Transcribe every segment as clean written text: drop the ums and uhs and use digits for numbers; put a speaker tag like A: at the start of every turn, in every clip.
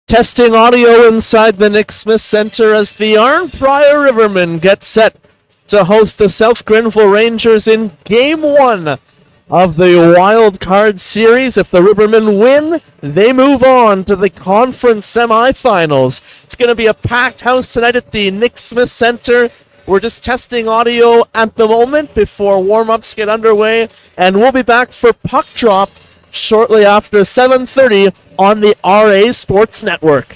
A: Testing audio inside the Nick Smith Center as the Arnprior Rivermen get set to host the South Grenville Rangers in Game 1 of the Wild Card Series. If the Rivermen win, they move on to the conference semifinals. It's going to be a packed house tonight at the Nick Smith Center. We're just testing audio at the moment before warm-ups get underway, and we'll be back for puck drop shortly after 7:30 on the RA Sports Network.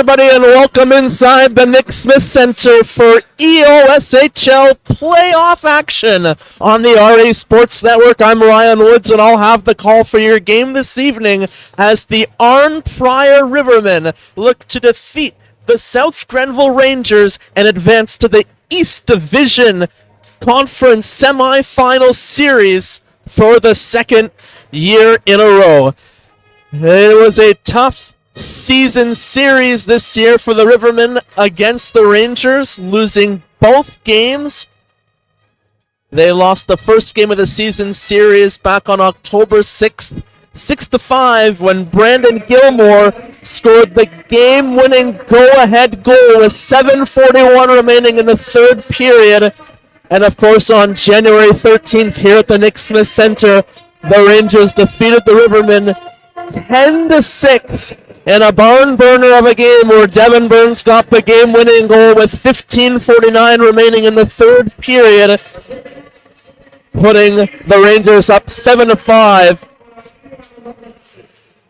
A: everybody, and welcome inside the Nick Smith Center for EOSHL playoff action on the RA Sports Network. I'm Ryan Woods, and I'll have the call for your game this evening as the Arnprior Rivermen look to defeat the South Grenville Rangers and advance to the East Division Conference semifinal series for the second year in a row. It was a tough season series this year for the Rivermen against the Rangers, losing both games. They lost the first game of the season series back on October 6th, 6-5, when Brandon Gilmore scored the game-winning go-ahead goal with 7:41 remaining in the third period. And of course, on January 13th here at the Nick Smith Center, the Rangers defeated the Rivermen 10-6 in a barn burner of a game where Devin Burns got the game-winning goal with 15:49 remaining in the third period, putting the Rangers up 7-5.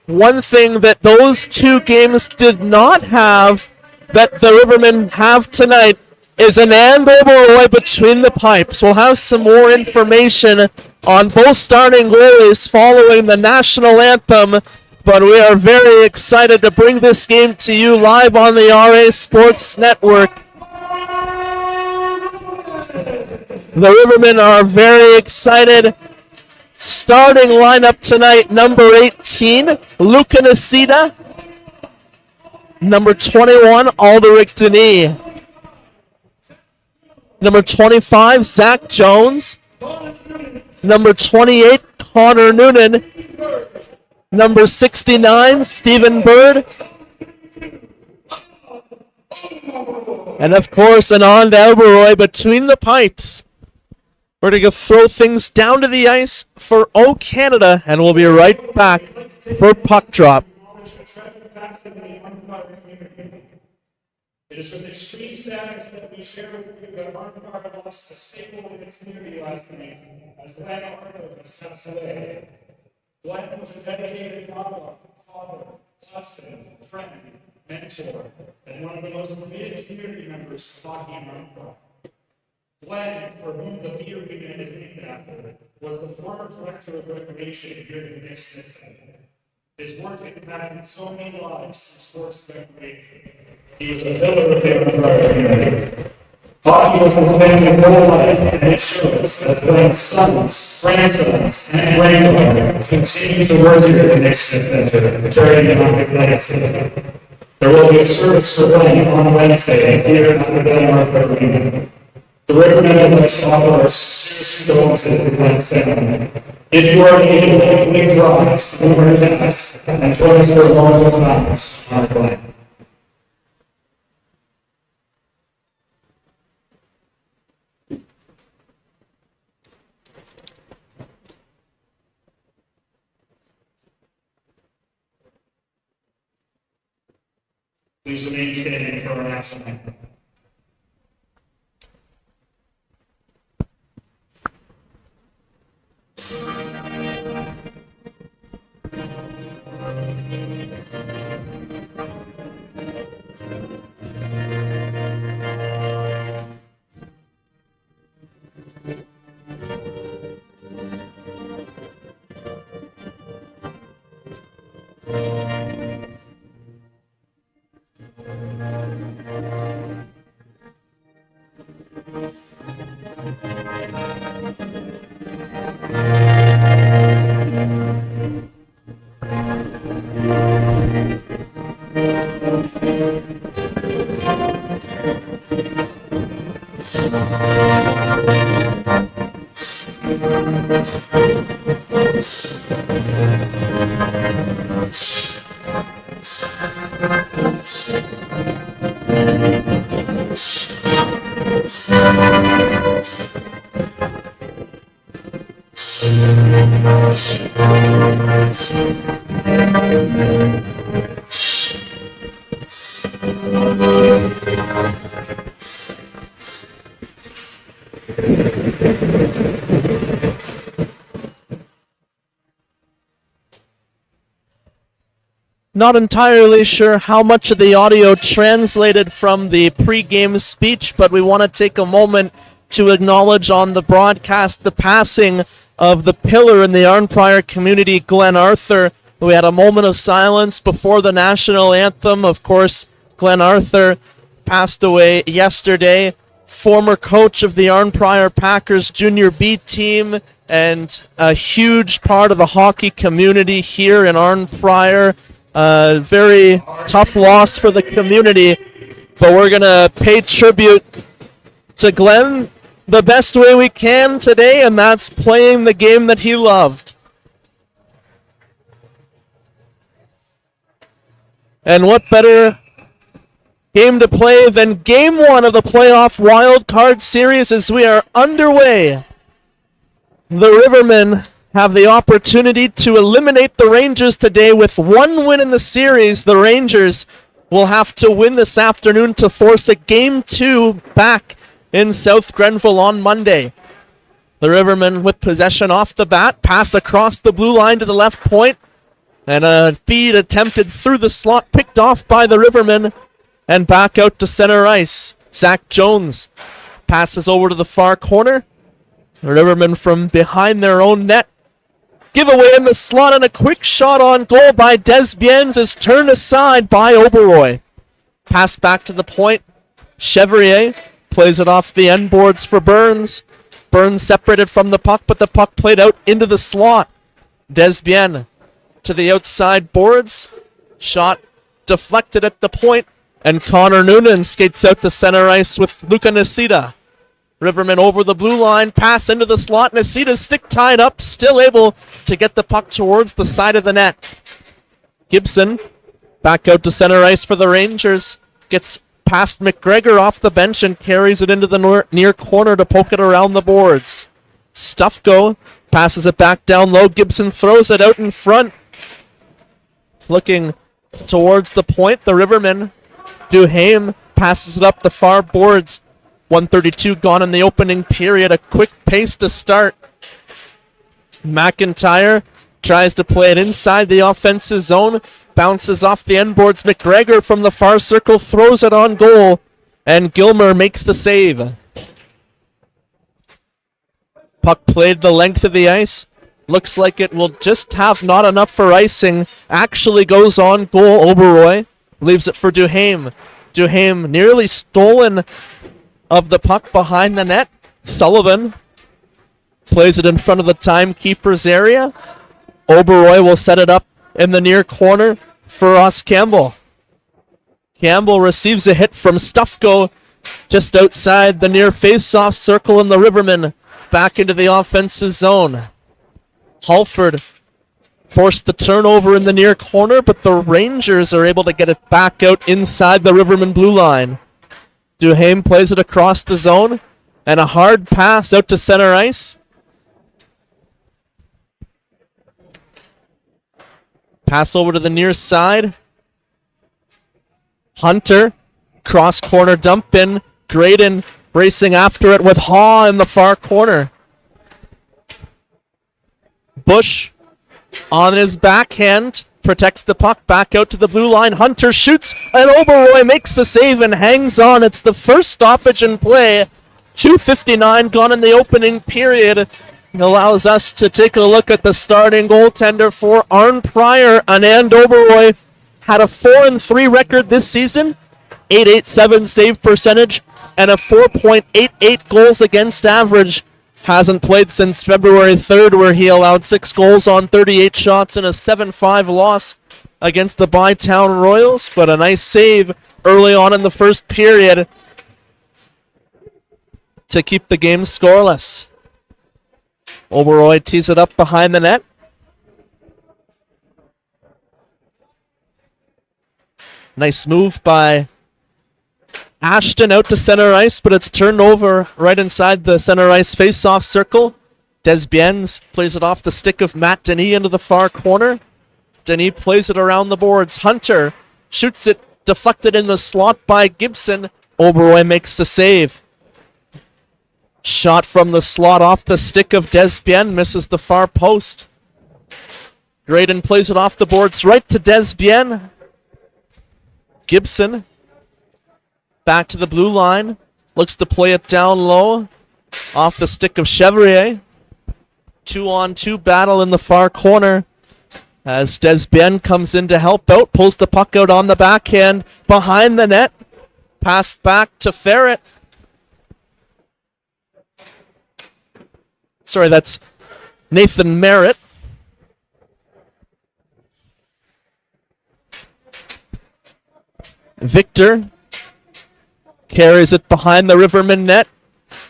A: One thing that those two games did not have that the Rivermen have tonight is an Arnprior between the pipes. We'll have some more information on both starting goalies following the national anthem, but we are very excited to bring this game to you live on the RA Sports Network. The Rivermen are very excited. Starting lineup tonight, number 18, Luca Nacida. Number 21, Alderic Denis. Number 25, Zach Jones. Number 28, Connor Noonan. Number 69, Stephen Bird. And of course, an Arnprior between the pipes. We're going to throw things down to the ice for O Canada, and we'll be right back for puck drop.
B: It is with extreme sadness that we share with you that Arnprior lost a staple in its community last night as Glenn Arthur has passed away. Glenn was a dedicated father, husband, friend, mentor, and one of the most committed community members of hockey in Arnprior. Glenn, for whom the beer unit is named after, was the former director of recreation here at the Nick Smith Center. His work impacted so many lives through sports and recreation. He was a pillar of the Arnprior community. Hockey was a family whole life, and it shows as Glenn's sons, grandsons, and grandchildren continue to work here at the Nick Smith Center, carrying on his legacy. There will be a service for Glenn on Wednesday here at the Glen Arthur Arena. The Rivermen would like to offer our sincerest condolences to Glenn's family. If you are able to please rise, over to us, and join us for a memorial silence on Glenn. Please remain standing for our national anthem.
A: Not entirely sure how much of the audio translated from the pre-game speech, but we want to take a moment to acknowledge on the broadcast the passing of the pillar in the Arnprior community, Glenn Arthur. We had a moment of silence before the national anthem. Of course, Glenn Arthur passed away yesterday, former coach of the Arnprior Packers Junior B team and a huge part of the hockey community here in Arnprior. Very tough loss for the community, but we're going to pay tribute to Glenn the best way we can today, and that's playing the game that he loved. And what better game to play than Game 1 of the playoff wild card series as we are underway. The Rivermen have the opportunity to eliminate the Rangers today with one win in the series. The Rangers will have to win this afternoon to force a Game 2 back in South Grenville on Monday. The Rivermen with possession off the bat, pass across the blue line to the left point, and a feed attempted through the slot, picked off by the Rivermen, and back out to center ice. Zach Jones passes over to the far corner. The Rivermen from behind their own net. Giveaway in the slot, and a quick shot on goal by Desbiens is turned aside by Oberoy. Pass back to the point. Chevrier plays it off the end boards for Burns. Burns separated from the puck, but the puck played out into the slot. Desbiens to the outside boards. Shot deflected at the point, and Connor Noonan skates out to center ice with Luca Nisita. Rivermen over the blue line, pass into the slot. Nisita's stick tied up, still able to get the puck towards the side of the net. Gibson back out to center ice for the Rangers. Gets past McGregor off the bench and carries it into the near corner to poke it around the boards. Stuffgo passes it back down low. Gibson throws it out in front. Looking towards the point, the Rivermen. Duhame passes it up the far boards. 1:32 gone in the opening period. A quick pace to start. McIntyre tries to play it inside the offensive zone. Bounces off the end boards. McGregor from the far circle throws it on goal. And Gilmer makes the save. Puck played the length of the ice. Looks like it will just have not enough for icing. Actually goes on goal. Oberoy leaves it for Duhame. Duhame nearly stolen of the puck behind the net. Sullivan plays it in front of the timekeeper's area. Oberoy will set it up in the near corner for Ross Campbell. Campbell receives a hit from Stuffgo just outside the near face-off circle, and the Rivermen back into the offensive zone. Halford forced the turnover in the near corner, but the Rangers are able to get it back out inside the Rivermen blue line. Duhame plays it across the zone, and a hard pass out to center ice. Pass over to the near side. Hunter, cross corner dump in. Graydon racing after it with Haw in the far corner. Bush on his backhand, protects the puck back out to the blue line. Hunter shoots, and Oberoy makes the save and hangs on. It's the first stoppage in play. 2:59 gone in the opening period. It allows us to take a look at the starting goaltender for Arnprior. Anand Oberoy had a 4-3 record this season, .887 save percentage, and a 4.88 goals against average. Hasn't played since February 3rd, where he allowed 6 goals on 38 shots in a 7-5 loss against the Bytown Royals, but a nice save early on in the first period to keep the game scoreless. Oberoy tees it up behind the net. Nice move by Ashton out to center ice, but it's turned over right inside the center ice face-off circle. Desbiens plays it off the stick of Matt Denis into the far corner. Denis plays it around the boards. Hunter shoots it, deflected in the slot by Gibson. Oberoy makes the save. Shot from the slot off the stick of Desbiens, misses the far post. Graydon plays it off the boards right to Desbien. Gibson back to the blue line. Looks to play it down low. Off the stick of Chevrier. 2-on-2 battle in the far corner. As Desbien comes in to help out. Pulls the puck out on the backhand. Behind the net. Passed back to Ferret. Sorry, that's Nathan Merritt. Victor carries it behind the Rivermen net.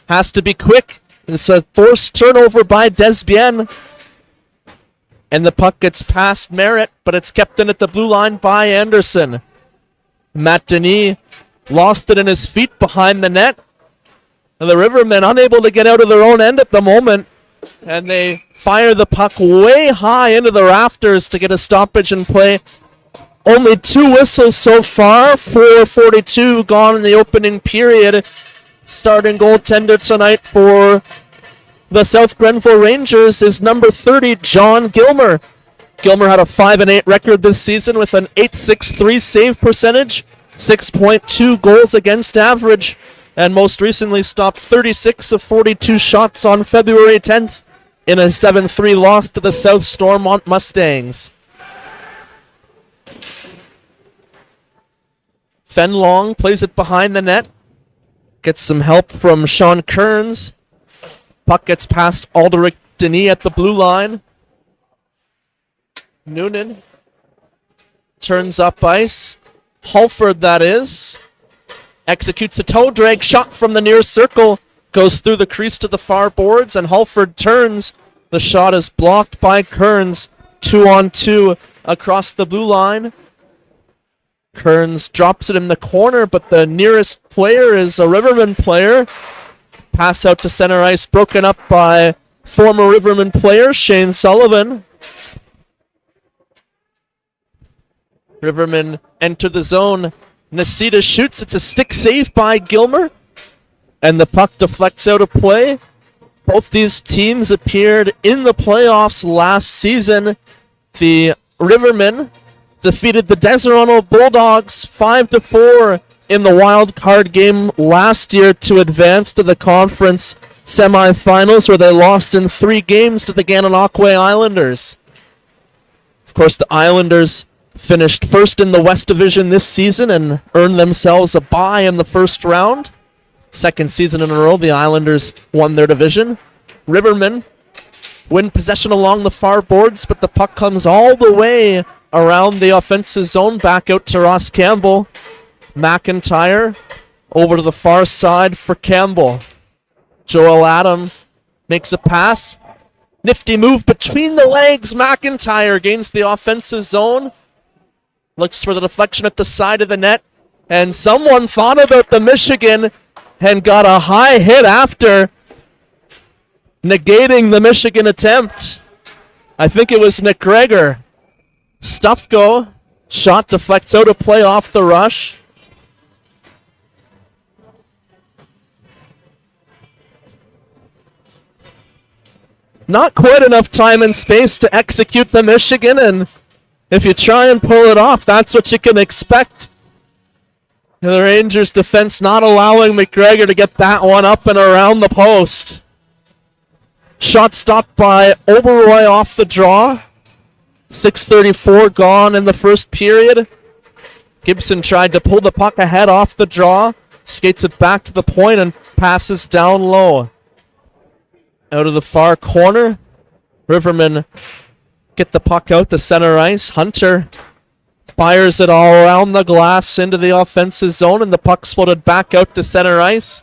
A: Has to be quick. It's a forced turnover by Desbien. And the puck gets past Merritt, but it's kept in at the blue line by Anderson. Matt Denis lost it in his feet behind the net. And the Rivermen unable to get out of their own end at the moment. And they fire the puck way high into the rafters to get a stoppage in play. Only 2 whistles so far. 4:42 gone in the opening period. Starting goaltender tonight for the South Grenville Rangers is number 30, John Gilmer. Gilmer had a 5-8 record this season with an .863 save percentage, 6.2 goals against average, and most recently stopped 36 of 42 shots on February 10th in a 7-3 loss to the South Stormont Mustangs. Fenlong plays it behind the net. Gets some help from Sean Kearns. Puck gets past Aldrich Denis at the blue line. Noonan turns up ice. Halford, that is. Executes a toe drag. Shot from the near circle. Goes through the crease to the far boards, and Halford turns. The shot is blocked by Kearns. 2-on-2 across the blue line. Kearns drops it in the corner, but the nearest player is a Riverman player. Pass out to center ice, broken up by former Riverman player Shane Sullivan. Rivermen enter the zone. Nasita shoots. It's a stick save by Gilmer. And the puck deflects out of play. Both these teams appeared in the playoffs last season. The Rivermen defeated the Deseronto Bulldogs 5-4 in the wild card game last year to advance to the conference semifinals, where they lost in 3 games to the Gananoque Islanders. Of course, the Islanders finished first in the West Division this season and earned themselves a bye in the first round. Second season in a row, the Islanders won their division. Rivermen win possession along the far boards, but the puck comes all the way around the offensive zone, back out to Ross Campbell. McIntyre over to the far side for Campbell. Joel Adam makes a pass. Nifty move between the legs. McIntyre gains the offensive zone. Looks for the deflection at the side of the net. And someone thought about the Michigan and got a high hit after, negating the Michigan attempt. I think it was McGregor. Stuffgo. Shot deflects out of play off the rush. Not quite enough time and space to execute the Michigan, and if you try and pull it off, that's what you can expect. The Rangers defense not allowing McGregor to get that one up and around the post. Shot stopped by Oberoi off the draw. 6:34 gone in the first period. Gibson tried to pull the puck ahead off the draw. Skates it back to the point and passes down low. Out of the far corner. Rivermen get the puck out to center ice. Hunter fires it all around the glass into the offensive zone, and the puck's floated back out to center ice.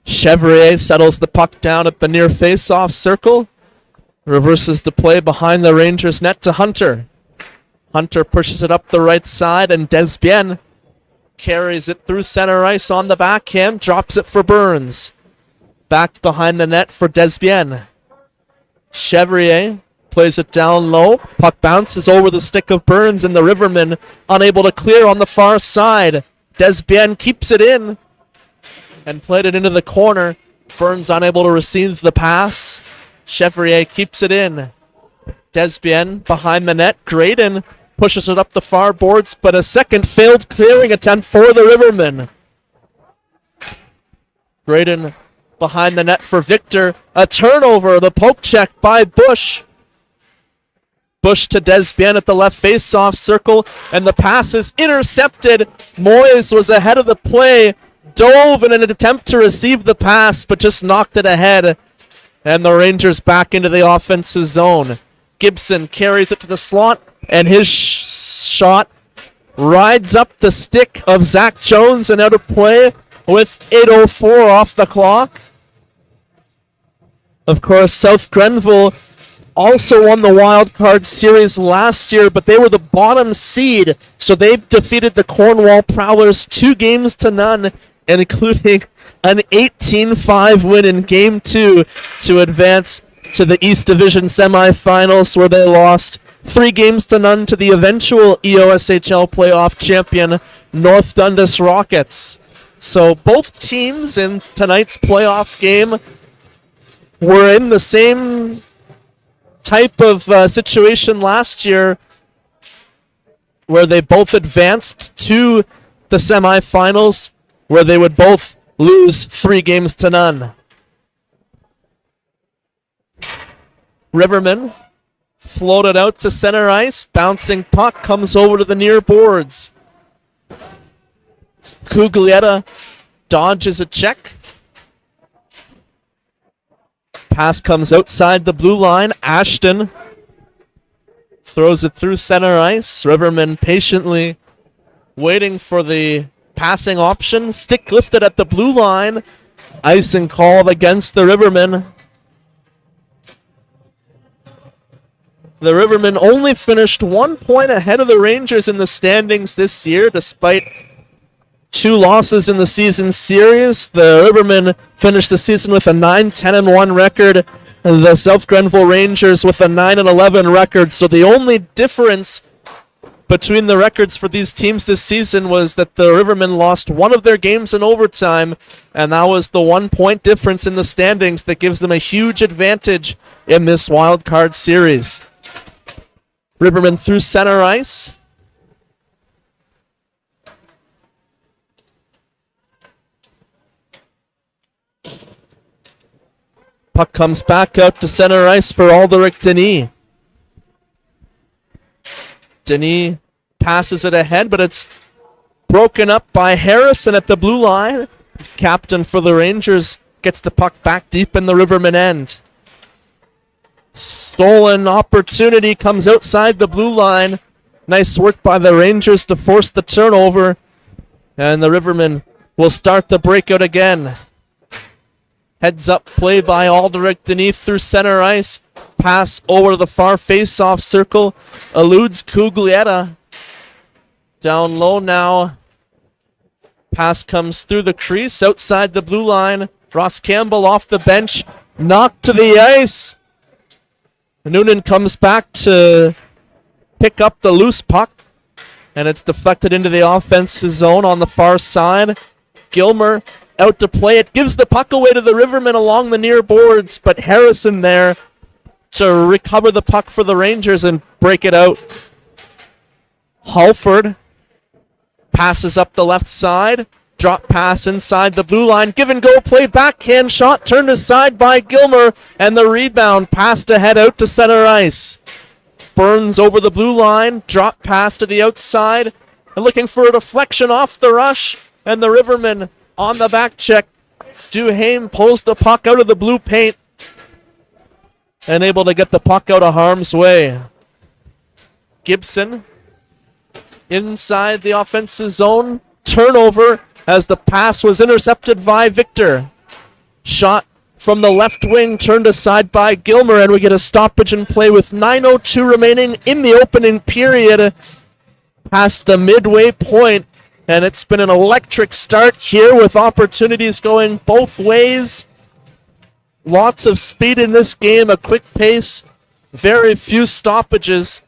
A: Chevrier settles the puck down at the near face-off circle. Reverses the play behind the Rangers net to Hunter. Hunter pushes it up the right side, and Desbien carries it through center ice on the backhand, drops it for Burns. Back behind the net for Desbien. Chevrier plays it down low. Puck bounces over the stick of Burns, and the Rivermen unable to clear on the far side. Desbien keeps it in and played it into the corner. Burns unable to receive the pass. Chevrier keeps it in. Desbienne behind the net. Graydon pushes it up the far boards, but a second failed clearing attempt for the Rivermen. Graydon behind the net for Victor. A turnover, the poke check by Bush. Bush to Desbienne at the left face-off circle, and the pass is intercepted. Moyes was ahead of the play, dove in an attempt to receive the pass, but just knocked it ahead. And the Rangers back into the offensive zone. Gibson carries it to the slot, and his shot rides up the stick of Zach Jones and out of play with 8:04 off the clock. Of course, South Grenville also won the wild card series last year, but they were the bottom seed, so they defeated the Cornwall Prowlers 2-0, including an 18-5 win in Game 2 to advance to the East Division semifinals, where they lost 3-0 to the eventual EOSHL playoff champion North Dundas Rockets. So both teams in tonight's playoff game were in the same type of situation last year, where they both advanced to the semifinals, where they would both lose 3-0. Rivermen floated out to center ice. Bouncing puck comes over to the near boards. Cuglietta dodges a check. Pass comes outside the blue line. Ashton throws it through center ice. Rivermen patiently waiting for the passing option. Stick lifted at the blue line. Icing called against the Rivermen. The Rivermen only finished 1 point ahead of the Rangers in the standings this year, despite 2 losses in the season series. The Rivermen finished the season with a 9-10-1 record, and the South Grenville Rangers with a 9-11 record. So the only difference between the records for these teams this season was that the Rivermen lost one of their games in overtime, and that was the 1 point difference in the standings that gives them a huge advantage in this wild card series. Rivermen through center ice. Puck comes back out to center ice for Alderic Denis. Denis passes it ahead, but it's broken up by Harrison at the blue line. Captain for the Rangers gets the puck back deep in the Rivermen end. Stolen opportunity comes outside the blue line. Nice work by the Rangers to force the turnover. And the Rivermen will start the breakout again. Heads up play by Alderic Denis through center ice. Pass over the far face-off circle. Eludes Cuglietta. Down low now. Pass comes through the crease outside the blue line. Ross Campbell off the bench. Knocked to the ice. Noonan comes back to pick up the loose puck, and it's deflected into the offensive zone on the far side. Gilmer out to play it, gives the puck away to the Rivermen along the near boards, but Harrison there to recover the puck for the Rangers and break it out. Halford passes up the left side. Drop pass inside the blue line. Give and go play. Backhand shot turned aside by Gilmer. And the rebound passed ahead out to center ice. Burns over the blue line. Drop pass to the outside. And looking for a deflection off the rush. And the Rivermen on the back check. Duhame pulls the puck out of the blue paint. And able to get the puck out of harm's way. Gibson inside the offensive zone. Turnover as the pass was intercepted by Victor. Shot from the left wing turned aside by Gilmer, and we get a stoppage in play with 9:02 remaining in the opening period. Past the midway point, and it's been an electric start here with opportunities going both ways. Lots of speed in this game, a quick pace, very few stoppages.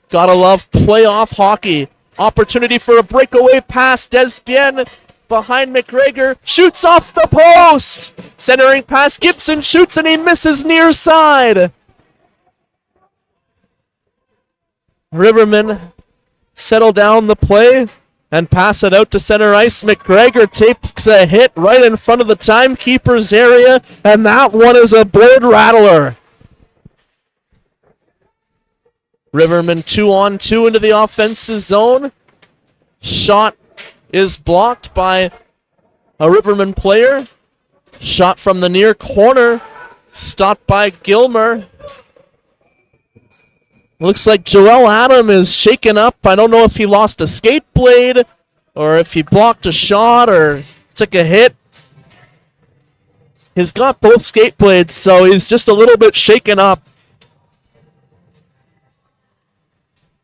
A: Gotta love playoff hockey. Opportunity for a breakaway pass. Desbienne behind McGregor. Shoots off the post. Centering pass. Gibson shoots and he misses near side. Rivermen settle down the play and pass it out to center ice. McGregor takes a hit right in front of the timekeeper's area, and that one is a board rattler. Rivermen 2-on-2 into the offensive zone. Shot is blocked by a Rivermen player. Shot from the near corner, stopped by Gilmer. Looks like Joel Adam is shaken up. I don't know if he lost a skate blade or if he blocked a shot or took a hit. He's got both skate blades, so he's just a little bit shaken up.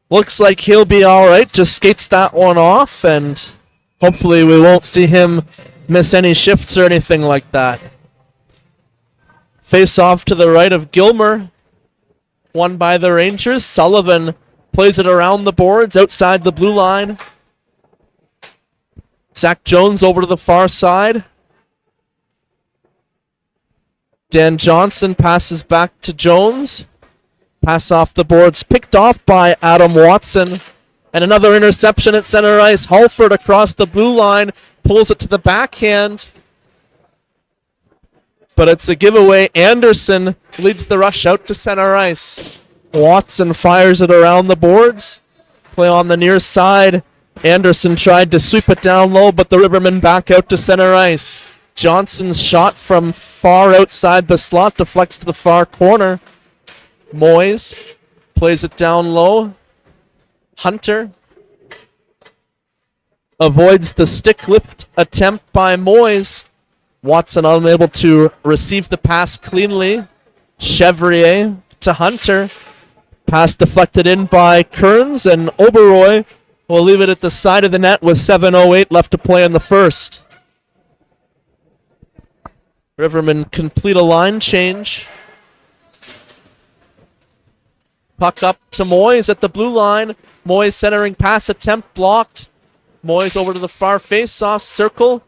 A: Looks like he'll be all right. Just skates that one off, and hopefully we won't see him miss any shifts or anything like that. Face off to the right of Gilmer. Won by the Rangers. Sullivan plays it around the boards outside the blue line. Zach Jones over to the far side. Dan Johnson passes back to Jones. Pass off the boards, picked off by Adam Watson. And another interception at center ice. Halford across the blue line, pulls it to the backhand. But it's a giveaway. Anderson leads the rush out to center ice. Watson fires it around the boards. Play on the near side. Anderson tried to sweep it down low, but the Rivermen back out to center ice. Johnson's shot from far outside the slot deflects to the far corner. Moyes plays it down low. Hunter avoids the stick lift attempt by Moyes. Watson unable to receive the pass cleanly. Chevrier to Hunter. Pass deflected in by Kearns, and Oberoy will leave it at the side of the net with 7:08 left to play in the first. Rivermen complete a line change. Puck up to Moyes at the blue line. Moyes centering pass attempt blocked. Moyes over to the far face-off circle.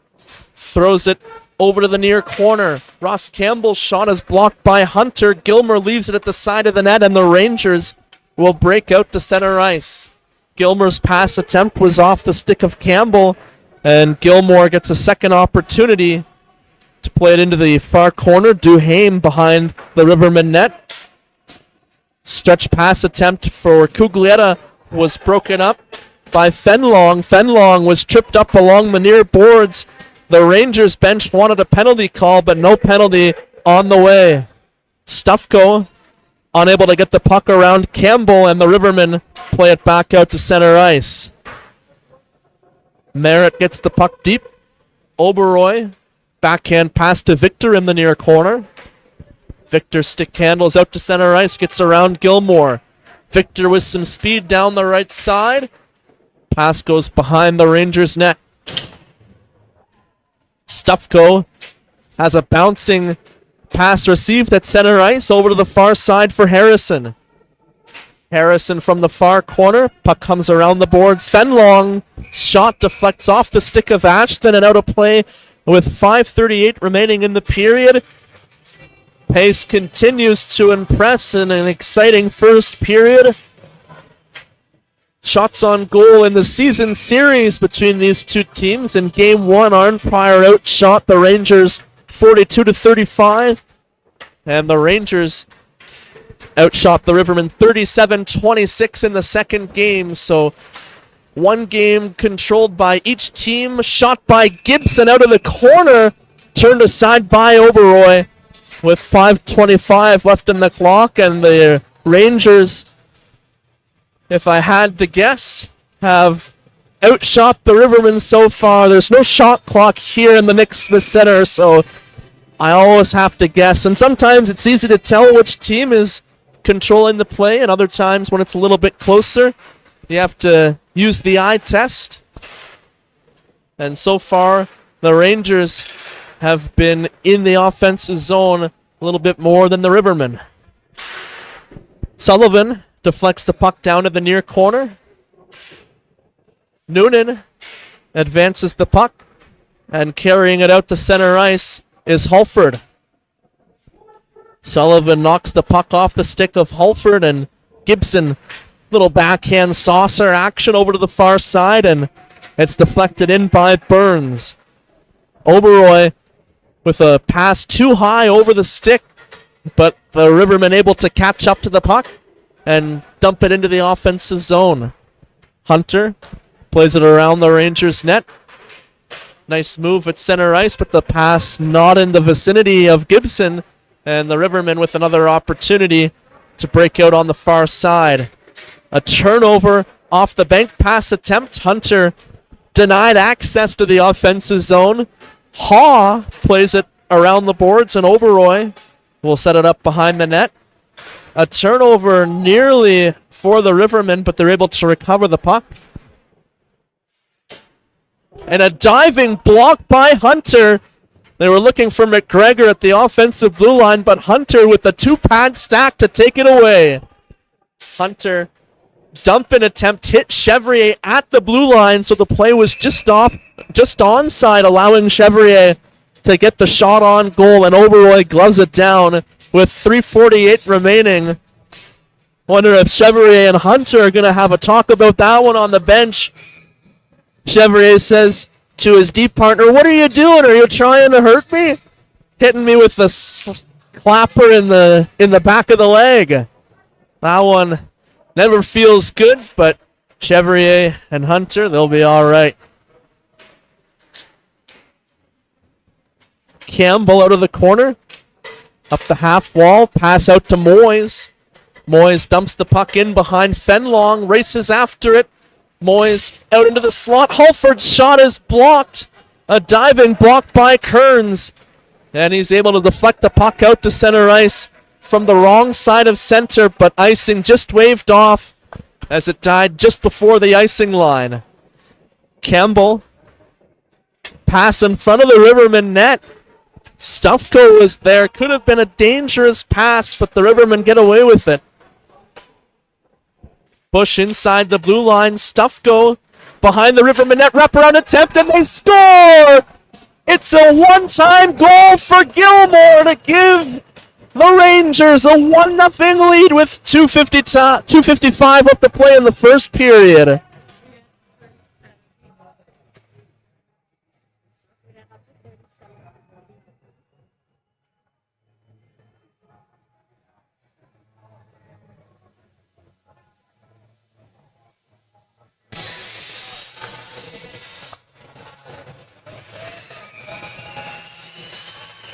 A: Throws it over to the near corner. Ross Campbell's shot is blocked by Hunter. Gilmer leaves it at the side of the net, and the Rangers will break out to center ice. Gilmer's pass attempt was off the stick of Campbell, and Gilmore gets a second opportunity to play it into the far corner. Duhaime behind the Rivermen net. Stretch pass attempt for Cuglietta was broken up by Fenlong. Fenlong was tripped up along the near boards. The Rangers bench wanted a penalty call, but no penalty on the way. Stufko unable to get the puck around Campbell, and the Rivermen play it back out to center ice. Merritt gets the puck deep. Oberoy, backhand pass to Victor in the near corner. Victor stick handles out to center ice, gets around Gilmore. Victor with some speed down the right side. Pass goes behind the Rangers' net. Stufko has a bouncing pass received at center ice over to the far side for Harrison. Harrison from the far corner. Puck comes around the boards. Fenlong shot deflects off the stick of Ashton and out of play with 5:38 remaining in the period. Pace continues to impress in an exciting first period. Shots on goal in the season series between these two teams. In Game 1, Arnprior outshot the Rangers 42-35. And the Rangers outshot the Rivermen 37-26 in the second game. So one game controlled by each team. Shot by Gibson out of the corner. Turned aside by Oberoy with 5:25 left in the clock. And the Rangers, if I had to guess, have outshot the Rivermen so far. There's no shot clock here in the Nick Smith Center, so I always have to guess. And sometimes it's easy to tell which team is controlling the play, and other times when it's a little bit closer, you have to use the eye test. And so far, the Rangers have been in the offensive zone a little bit more than the Rivermen. Sullivan deflects the puck down to the near corner. Noonan advances the puck, and carrying it out to center ice is Halford. Sullivan knocks the puck off the stick of Halford, and Gibson Little backhand saucer action over to the far side, and it's deflected in by Burns. Oberoi with a pass too high over the stick, but the Rivermen able to catch up to the puck and dump it into the offensive zone. Hunter plays it around the Rangers' net. Nice move at center ice, but the pass not in the vicinity of Gibson, and the Rivermen with another opportunity to break out on the far side. A turnover off the bank pass attempt. Hunter denied access to the offensive zone. Haw plays it around the boards, and Oberoi will set it up behind the net. A turnover nearly for the Rivermen, but they're able to recover the puck. And a diving block by Hunter. They were looking for McGregor at the offensive blue line, but Hunter with the two-pad stack to take it away. Hunter dump-in attempt hit Chevrier at the blue line, so the play was just onside, allowing Chevrier to get the shot on goal, and Oberoi gloves it down with 3:48 remaining. Wonder if Chevrier and Hunter are going to have a talk about that one on the bench. Chevrier says to his deep partner, "What are you doing? Are you trying to hurt me?" Hitting me with the clapper in the back of the leg. That one never feels good, but Chevrier and Hunter, they'll be all right. Campbell out of the corner. Up the half wall. Pass out to Moyes. Moyes dumps the puck in behind Fenlong. Races after it. Moyes out into the slot. Halford's shot is blocked. A diving block by Kearns. And he's able to deflect the puck out to center ice from the wrong side of center, but icing just waved off as it died just before the icing line. Campbell. Pass in front of the Rivermen net. Stufko was there. Could have been a dangerous pass, but the Rivermen get away with it. Bush inside the blue line. Stufko behind the Rivermen net. Wraparound attempt, and they score! It's a one-time goal for Gilmore to give the Rangers a 1-0 lead with 2:55 left to play in the first period.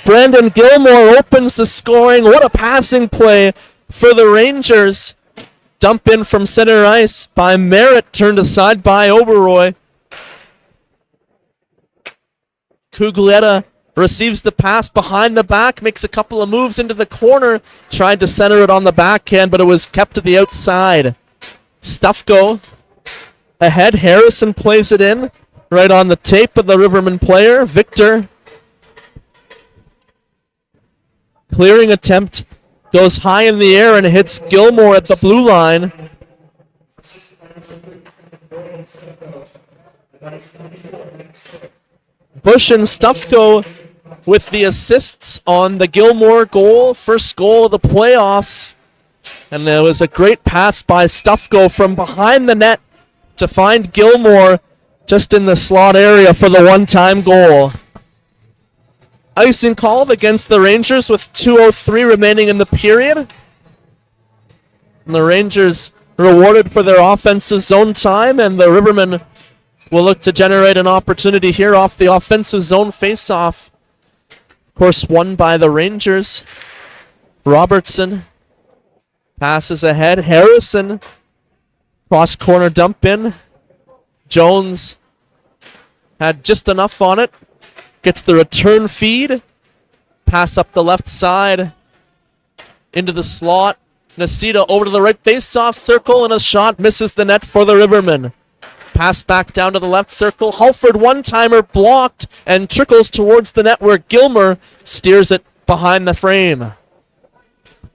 A: Brandon Gilmore opens the scoring. What a passing play for the Rangers. Dump in from center ice by Merritt, turned aside by Oberoi. Cuglietta receives the pass behind the back, makes a couple of moves into the corner, tried to center it on the backhand, but it was kept to the outside. Stufko ahead. Harrison plays it in right on the tape of the Rivermen player. Victor. Clearing attempt goes high in the air and hits Gilmore at the blue line. Bush and Stufko with the assists on the Gilmore goal. First goal of the playoffs. And there was a great pass by Stufko from behind the net to find Gilmore just in the slot area for the one-time goal. Icing called against the Rangers with 2:03 remaining in the period. And the Rangers rewarded for their offensive zone time, and the Rivermen will look to generate an opportunity here off the offensive zone face-off. Of course, won by the Rangers. Robertson passes ahead. Harrison, cross-corner dump in. Jones had just enough on it. Gets the return feed. Pass up the left side. Into the slot. Nacita over to the right face-off circle, and a shot misses the net for the Rivermen. Pass back down to the left circle. Halford one-timer blocked and trickles towards the net where Gilmer steers it behind the frame.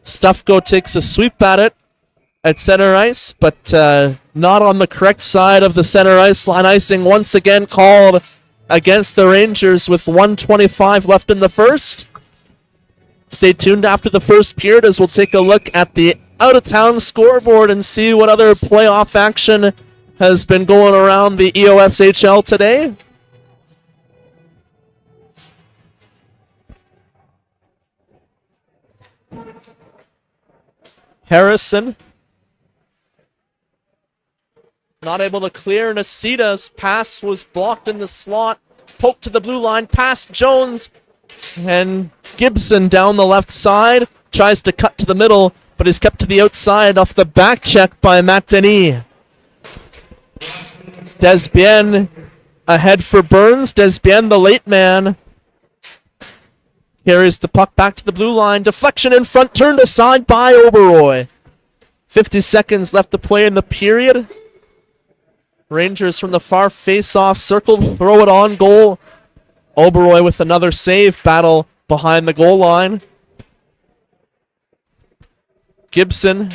A: Stufko takes a sweep at it at center ice, but not on the correct side of the center ice line. Icing once again called against the Rangers with 1:25 left in the first. Stay tuned after the first period as we'll take a look at the out-of-town scoreboard and see what other playoff action has been going around the EOSHL today. Harrison not able to clear. Nacita's pass was blocked in the slot. Poked to the blue line, past Jones. And Gibson down the left side. Tries to cut to the middle, but is kept to the outside off the back check by Matt Denis. Desbienne ahead for Burns. Desbienne, the late man, carries the puck back to the blue line. Deflection in front, turned aside by Oberoy. 50 seconds left to play in the period. Rangers from the far face-off circle, throw it on goal. Oberoy with another save, battle behind the goal line. Gibson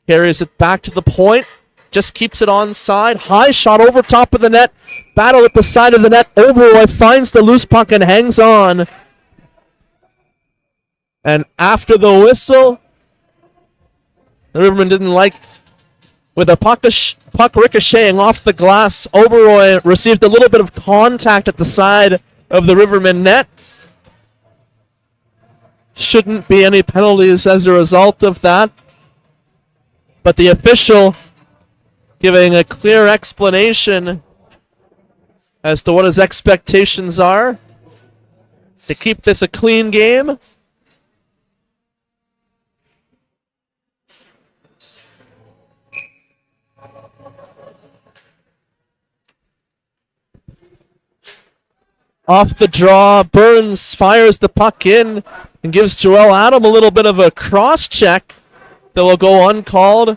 A: carries it back to the point, just keeps it onside. High shot over top of the net, battle at the side of the net. Oberoy finds the loose puck and hangs on. And after the whistle, the Rivermen didn't like, with a puck ricocheting off the glass. Oberoy received a little bit of contact at the side of the Rivermen net. Shouldn't be any penalties as a result of that. But the official giving a clear explanation as to what his expectations are to keep this a clean game. Off the draw, Burns fires the puck in and gives Joel Adam a little bit of a cross-check that will go uncalled.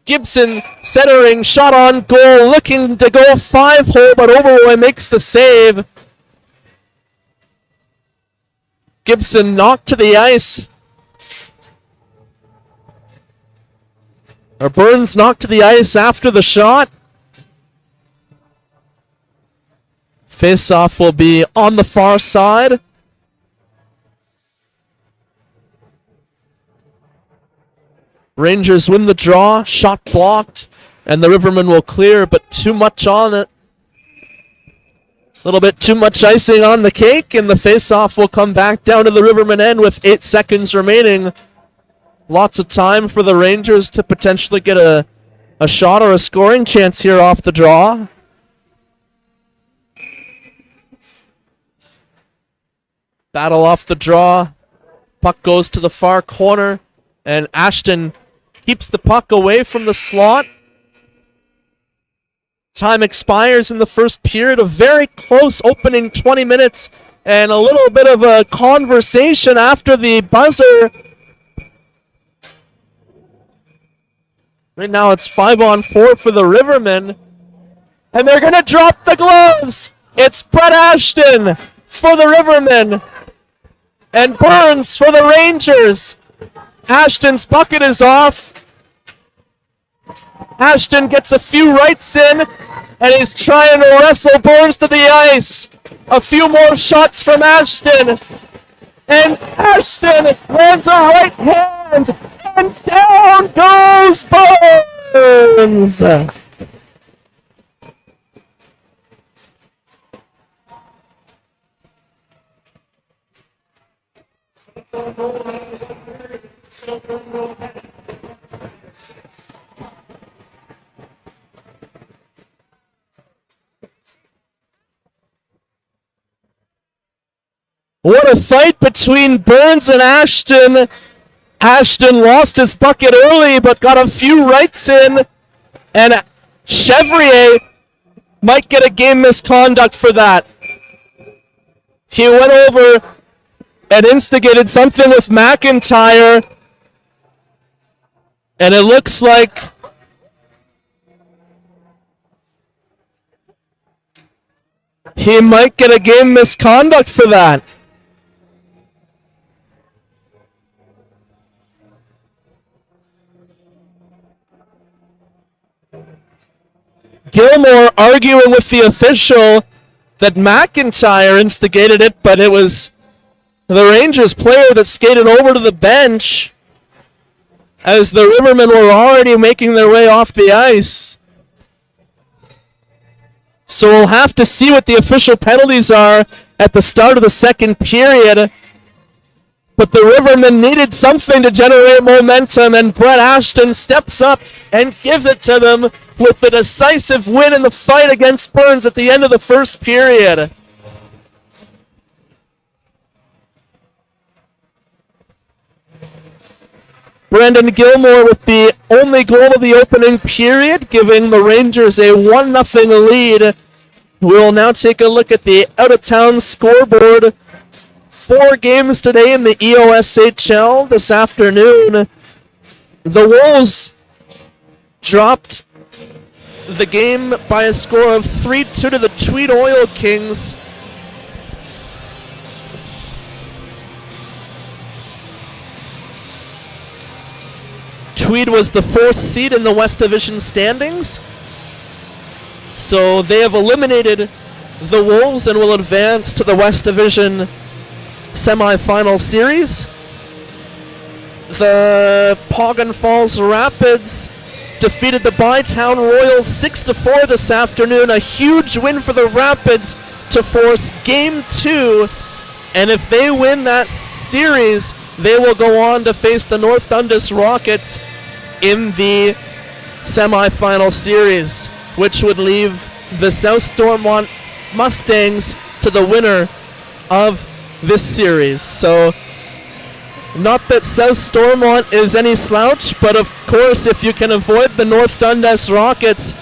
A: Gibson centering, shot on goal, looking to go 5-hole, but Oberoy makes the save. Gibson knocked to the ice. Or Burns knocked to the ice after the shot. Face-off will be on the far side. Rangers win the draw, shot blocked, and the Rivermen will clear, but too much on it. A little bit too much icing on the cake, and the face-off will come back down to the Rivermen end with 8 seconds remaining. Lots of time for the Rangers to potentially get a shot or a scoring chance here off the draw. Battle off the draw. Puck goes to the far corner, and Ashton keeps the puck away from the slot. Time expires in the first period. A very close opening 20 minutes, and a little bit of a conversation after the buzzer. Right now it's 5-on-4 for the Rivermen, and they're going to drop the gloves. It's Brett Ashton for the Rivermen, and Burns for the Rangers. Ashton's bucket is off. Ashton gets a few rights in, and he's trying to wrestle Burns to the ice. A few more shots from Ashton. And Ashton lands a right hand, and down goes Burns. What a fight between Burns and Ashton. Ashton lost his bucket early, but got a few rights in, and Chevrier might get a game misconduct for that. He went over and instigated something with McIntyre, and it looks like he might get a game misconduct for that. Gilmore arguing with the official that McIntyre instigated it, but it was the Rangers player that skated over to the bench. as the Rivermen were already making their way off the ice. So we'll have to see what the official penalties are at the start of the second period. But the Rivermen needed something to generate momentum, and Brett Ashton steps up and gives it to them with the decisive win in the fight against Burns at the end of the first period. Brandon Gilmore with the only goal of the opening period, giving the Rangers a 1-0 lead. We'll now take a look at the out-of-town scoreboard. 4 games today in the EOSHL this afternoon. The Wolves dropped the game by a score of 3-2 to the Tweed Oil Kings. Tweed was the 4th seed in the West Division standings. So they have eliminated the Wolves and will advance to the West Division semifinal series. The Poggan Falls Rapids defeated the Bytown Royals 6-4 this afternoon. A huge win for the Rapids to force Game 2. And if they win that series, they will go on to face the North Dundas Rockets in the semifinal series, which would leave the South Stormont Mustangs to the winner of this series. So, not that South Stormont is any slouch, but of course, if you can avoid the North Dundas Rockets,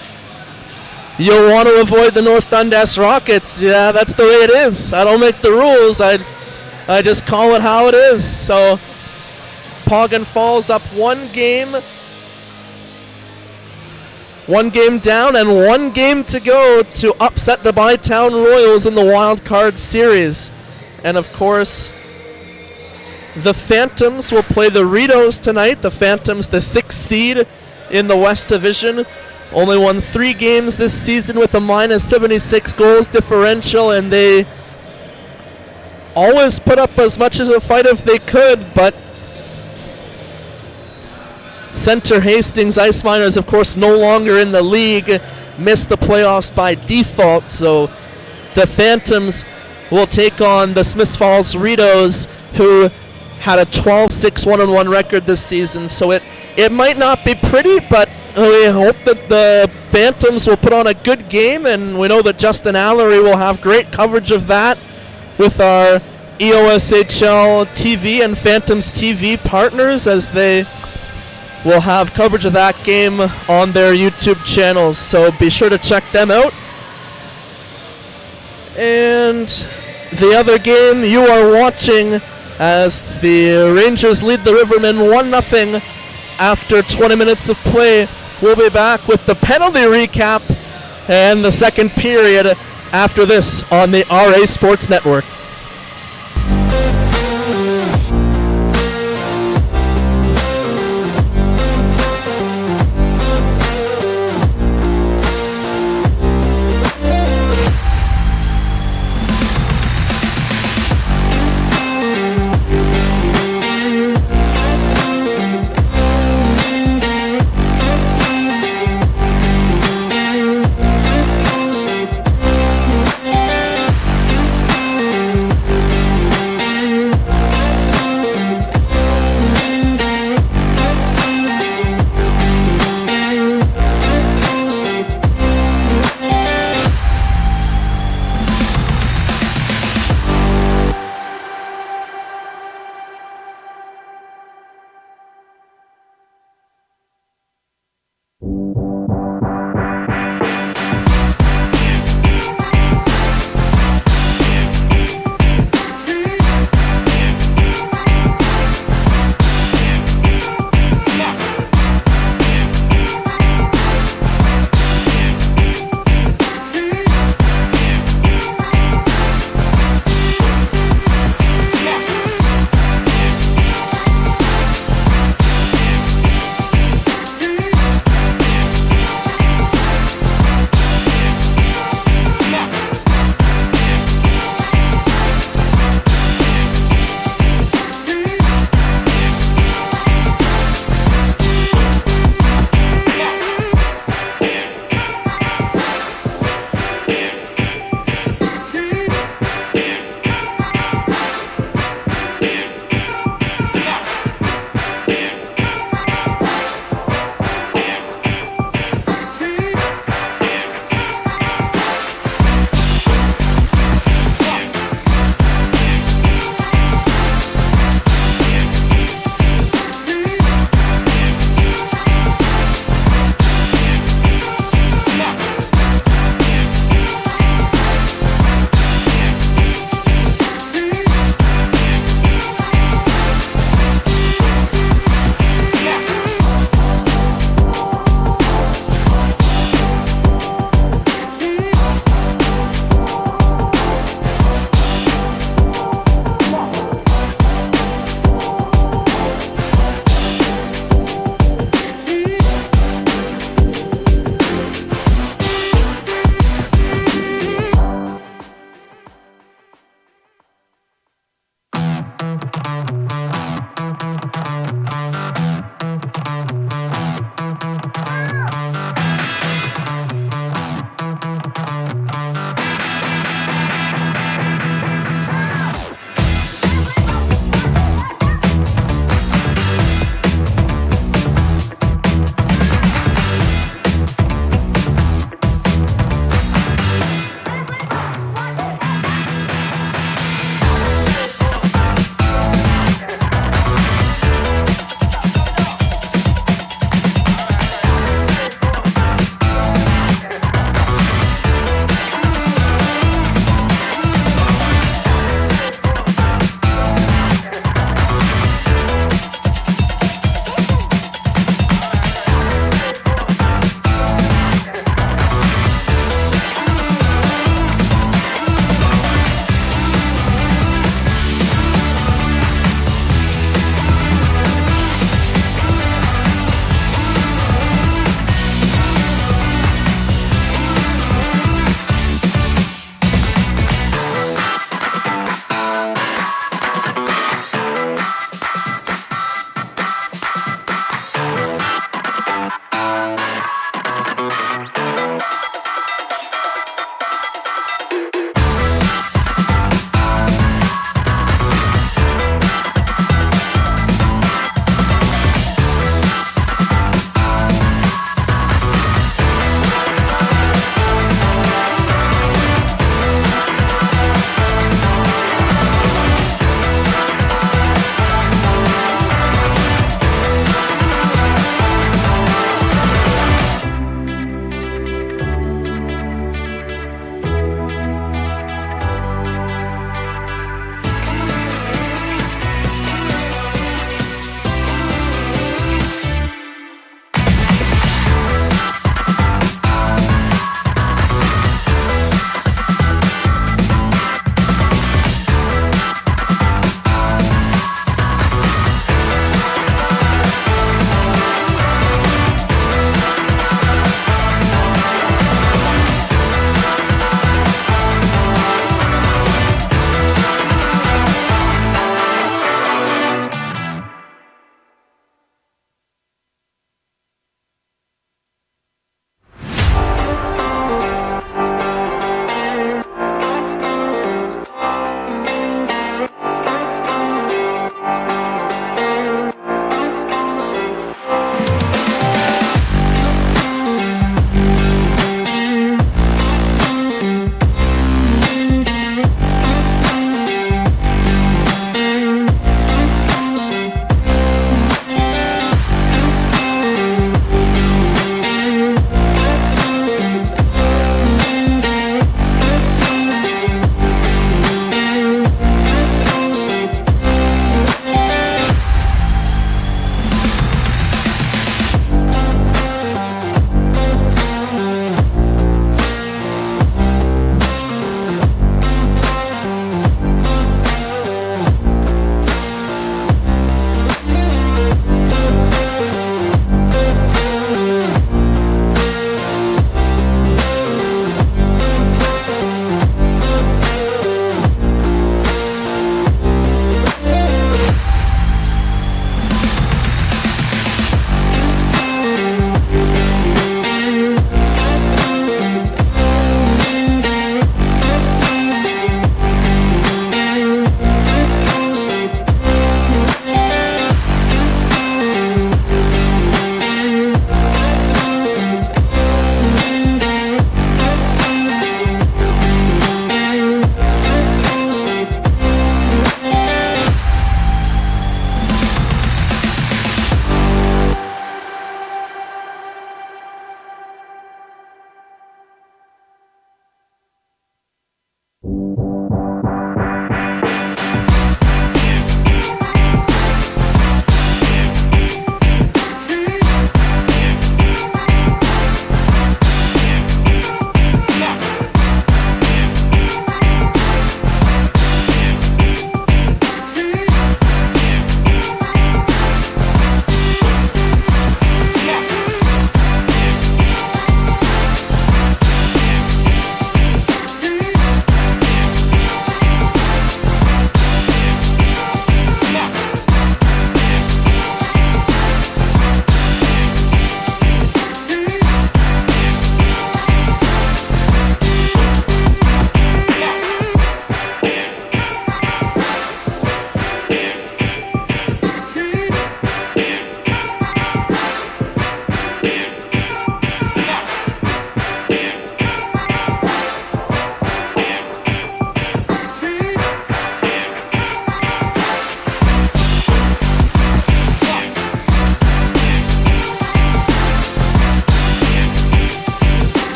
A: you'll want to avoid the North Dundas Rockets. Yeah, that's the way it is. I don't make the rules. I just call it how it is. So, Poggan Falls up 1 game. 1 game down and 1 game to go to upset the Bytown Royals in the Wild Card Series. And of course, the Phantoms will play the Ritos tonight. The Phantoms, the 6th seed in the West Division. Only won 3 games this season with a -76 goals differential, and they always put up as much as a fight if they could, but Center Hastings Ice Miners, of course, no longer in the league, missed the playoffs by default, so the Phantoms will take on the Smiths Falls Ritos, who had a 12-6 1-1 record this season. So it might not be pretty, but we hope that the Phantoms will put on a good game, and we know that Justin Allery will have great coverage of that with our EOSHL TV and Phantoms TV partners, as they will have coverage of that game on their YouTube channels. So be sure to check them out. And the other game you are watching as the Rangers lead the Rivermen 1-0 after 20 minutes of play. We'll be back with the penalty recap and the second period after this on the RA Sports Network.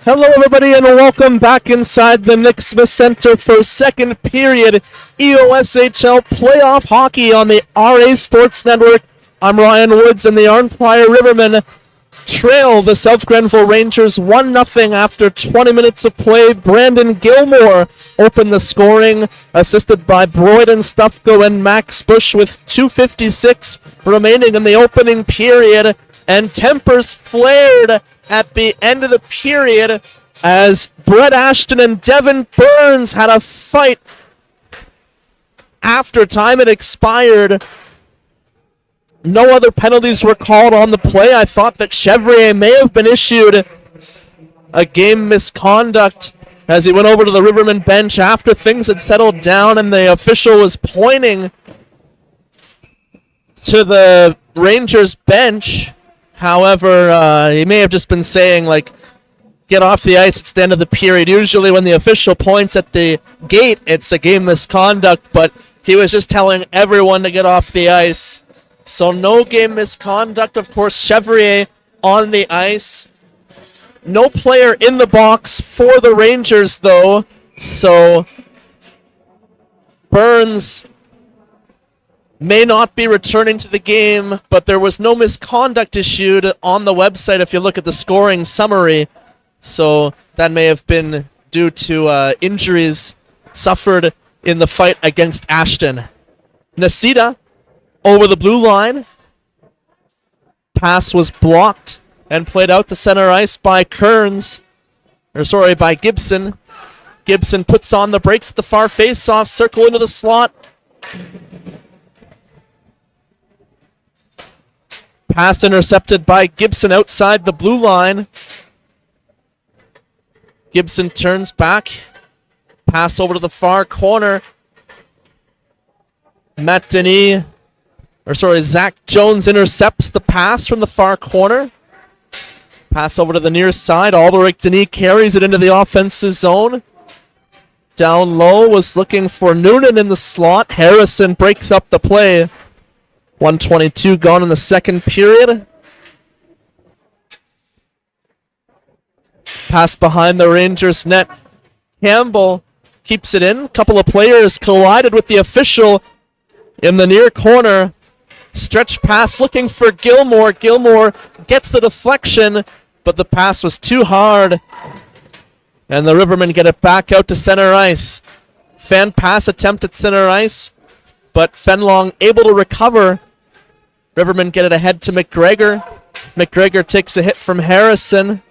A: Hello, everybody, and welcome back inside the Nick Smith Center for second period EOSHL playoff hockey on the RA Sports Network. I'm Ryan Woods, and the Arnprior Rivermen trail the South Grenville Rangers 1-0 after 20 minutes of play. Brandon Gilmore opened the scoring, assisted by Broyden Stufko and Max Bush with 2:56 remaining in the opening period, and tempers flared at the end of the period as Brett Ashton and Devin Burns had a fight after time had expired. No other penalties were called on the play. I thought that Chevrier may have been issued a game misconduct as he went over to the Rivermen bench after things had settled down and the official was pointing to the Rangers bench. However, he may have just been saying, like, get off the ice, it's the end of the period. Usually when the official points at the gate, it's a game misconduct, but he was just telling everyone to get off the ice. So no game misconduct. Of course, Chevrier on the ice. No player in the box for the Rangers, though. So Burns may not be returning to the game, but there was no misconduct issued on the website if you look at the scoring summary. So that may have been due to injuries suffered in the fight against Ashton. Nasita over the blue line. Pass was blocked and played out to center ice by by Gibson. Gibson puts on the brakes at the far face-off, circle into the slot. Pass intercepted by Gibson outside the blue line. Gibson turns back. Pass over to the far corner. Zach Jones intercepts the pass from the far corner. Pass over to the near side. Aldrich Denis carries it into the offensive zone. Down low was looking for Noonan in the slot. Harrison breaks up the play. 1:22 gone in the second period. Pass behind the Rangers net. Campbell keeps it in. A couple of players collided with the official in the near corner. Stretch pass looking for Gilmore. Gilmore gets the deflection, but the pass was too hard. And the Rivermen get it back out to center ice. Fan pass attempt at center ice, but Fenlong able to recover. Rivermen get it ahead to McGregor. McGregor takes a hit from Harrison.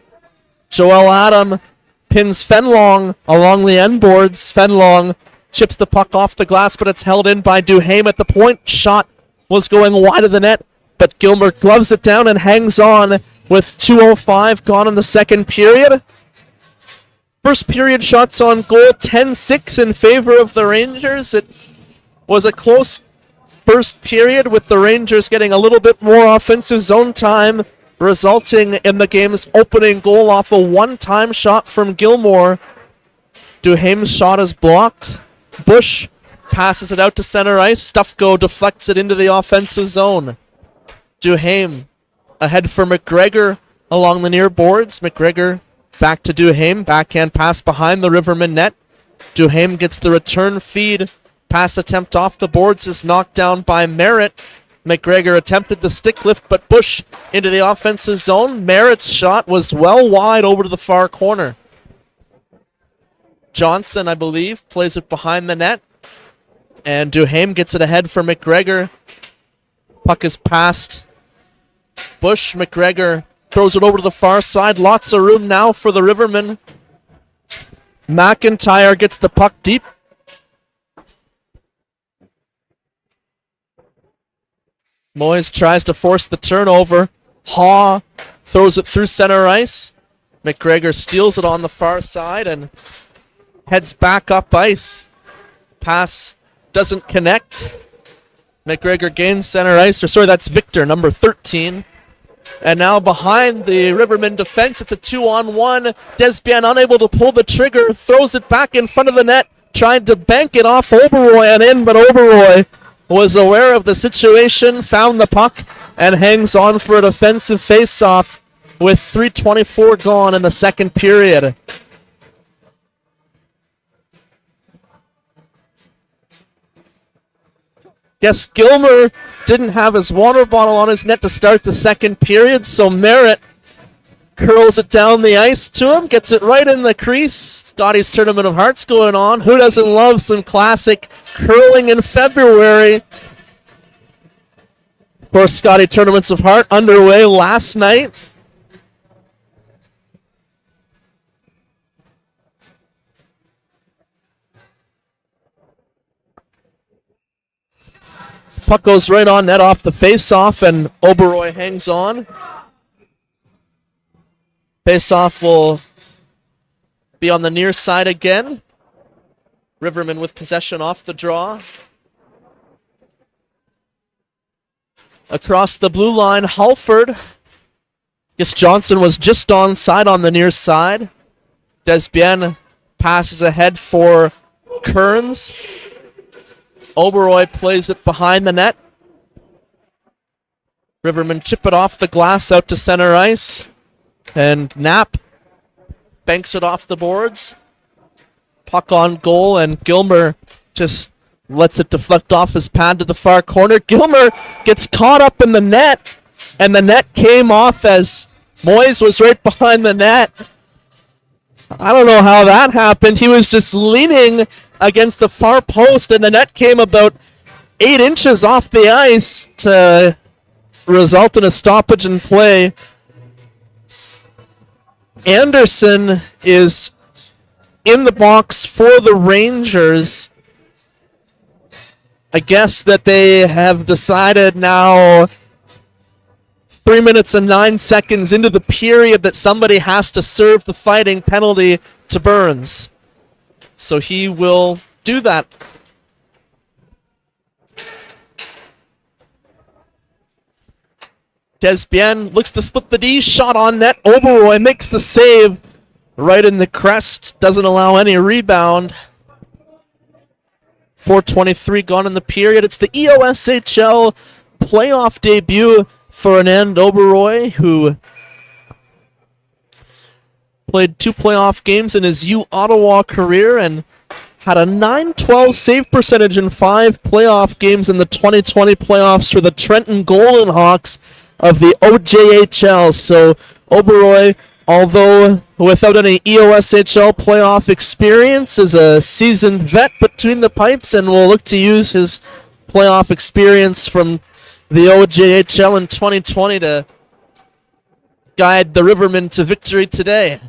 A: Joel Adam pins Fenlong along the end boards. Fenlong chips the puck off the glass, but it's held in by Duhaime at the point. Shot was going wide of the net, but Gilmer gloves it down and hangs on with 2:05 gone in the second period. First period shots on goal, 10-6 in favor of the Rangers. It was a close first period with the Rangers getting a little bit more offensive zone time, resulting in the game's opening goal off a one-time shot from Gilmore. Duhaime's shot is blocked. Bush passes it out to center ice. Stufko deflects it into the offensive zone. Duhaime ahead for McGregor along the near boards. McGregor back to Duhaime. Backhand pass behind the Rivermen net. Duhaime gets the return feed. Pass attempt off the boards is knocked down by Merritt. McGregor attempted the stick lift, but Bush into the offensive zone. Merritt's shot was well wide over to the far corner. Johnson, I believe, plays it behind the net. And Duhaime gets it ahead for McGregor. Puck is passed. Bush, McGregor throws it over to the far side. Lots of room now for the Rivermen. McIntyre gets the puck deep. Moyes tries to force the turnover. Haw throws it through center ice. McGregor steals it on the far side and heads back up ice. Pass doesn't connect. McGregor gains center ice. That's Victor, number 13. And now behind the Rivermen defense, it's a 2-on-1. Desbian unable to pull the trigger, throws it back in front of the net, tried to bank it off Oberoi and in, but Oberoi was aware of the situation, found the puck, and hangs on for a defensive face-off. with 3:24 gone in the second period. Guess Gilmer didn't have his water bottle on his net to start the second period, so Merritt curls it down the ice to him, gets it right in the crease. Scotty's Tournament of Hearts going on. Who doesn't love some classic curling in February? Of course, Scotty Tournaments of Heart underway last night. Puck goes right on net off the face-off, and Oberoi hangs on. Face-off will be on the near side again. Rivermen with possession off the draw. Across the blue line, Halford. Guess Johnson was just onside on the near side. Desbienne passes ahead for Kearns. Oberoi plays it behind the net. Rivermen chip it off the glass out to center ice. And Knapp banks it off the boards. Puck on goal, and Gilmer just lets it deflect off his pad to the far corner. Gilmer gets caught up in the net, and the net came off as Moyes was right behind the net. I don't know how that happened. He was just leaning against the far post, and the net came about 8 inches off the ice to result in a stoppage in play. Anderson is in the box for the Rangers. I guess that they have decided now, 3 minutes and 9 seconds into the period, that somebody has to serve the fighting penalty to Burns. So he will do that. Desbienne looks to split the D, shot on net. Oberoi makes the save right in the crest, doesn't allow any rebound. 4:23 gone in the period. It's the EOSHL playoff debut for Anand Oberoi, who played 2 playoff games in his U Ottawa career and had a .912 save percentage in 5 playoff games in the 2020 playoffs for the Trenton Golden Hawks of the OJHL. So Oberoi, although without any EOSHL playoff experience, is a seasoned vet between the pipes and will look to use his playoff experience from the OJHL in 2020 to guide the Rivermen to victory today.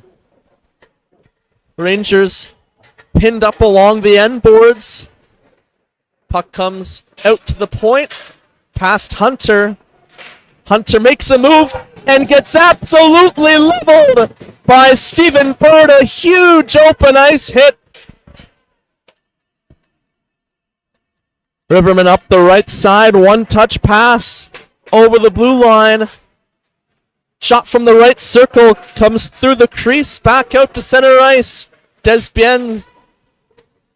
A: Rangers pinned up along the end boards. Puck comes out to the point, past Hunter. Hunter makes a move and gets absolutely leveled by Stephen Bird. A huge open ice hit. Rivermen up the right side, 1-touch pass over the blue line. Shot from the right circle comes through the crease, back out to center ice. Desbienne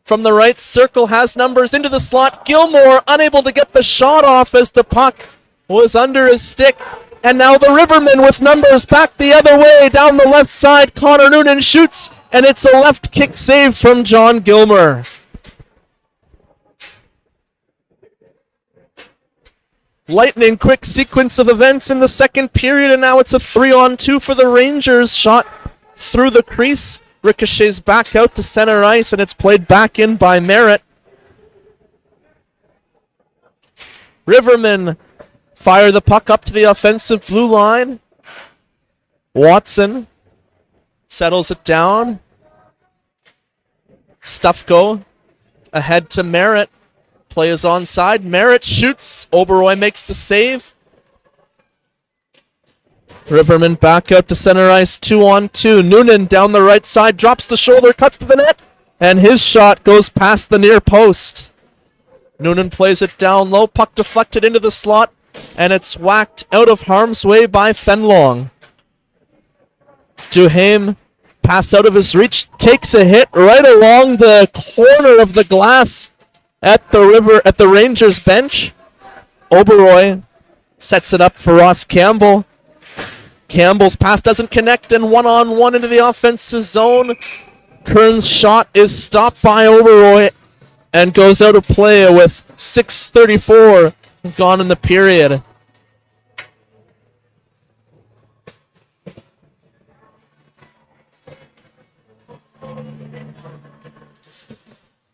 A: from the right circle has numbers into the slot. Gilmore unable to get the shot off as the puck was under his stick. And now the Rivermen with numbers back the other way down the left side. Connor Noonan shoots, and it's a left kick save from John Gilmer. Lightning quick sequence of events in the second period, and now it's a 3-on-2 for the Rangers. Shot through the crease, ricochets back out to center ice, and it's played back in by Merritt. Rivermen fire the puck up to the offensive blue line. Watson settles it down. Stufko ahead to Merritt. Play is onside. Merritt shoots. Oberoi makes the save. Rivermen back out to center ice, 2-on-2. Noonan down the right side, drops the shoulder, cuts to the net, and his shot goes past the near post. Noonan plays it down low, puck deflected into the slot, and it's whacked out of harm's way by Fenlong. Duhaime, pass out of his reach, takes a hit right along the corner of the glass at the Rangers bench. Oberoi sets it up for Ross Campbell. Campbell's pass doesn't connect, and one-on-one into the offensive zone. Kern's shot is stopped by Oberoi and goes out of play with 6:34 gone in the period.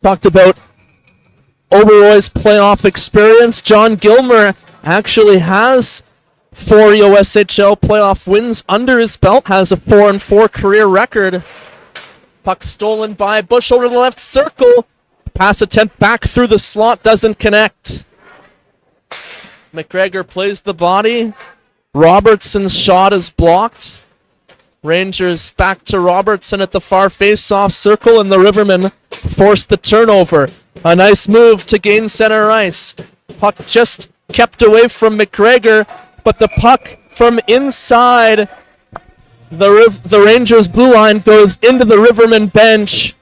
A: Talked about Oberoi's playoff experience. John Gilmer actually has 4 USHL playoff wins under his belt, has a 4-4 career record. Puck stolen by Bush over the left circle. Pass attempt back through the slot, doesn't connect. McGregor plays the body. Robertson's shot is blocked. Rangers back to Robertson at the far face-off circle, and the Rivermen force the turnover. A nice move to gain center ice. Puck just kept away from McGregor, but the puck from inside the Rangers' blue line goes into the Rivermen bench,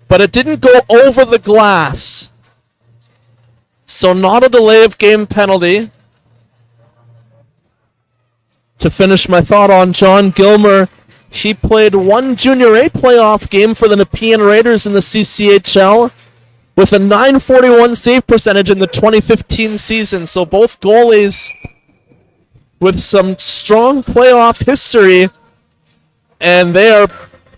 A: but it didn't go over the glass. So not a delay of game penalty. To finish my thought on John Gilmer, he played 1 Junior A playoff game for the Nepean Raiders in the CCHL with a .941 save percentage in the 2015 season. So both goalies with some strong playoff history, and they are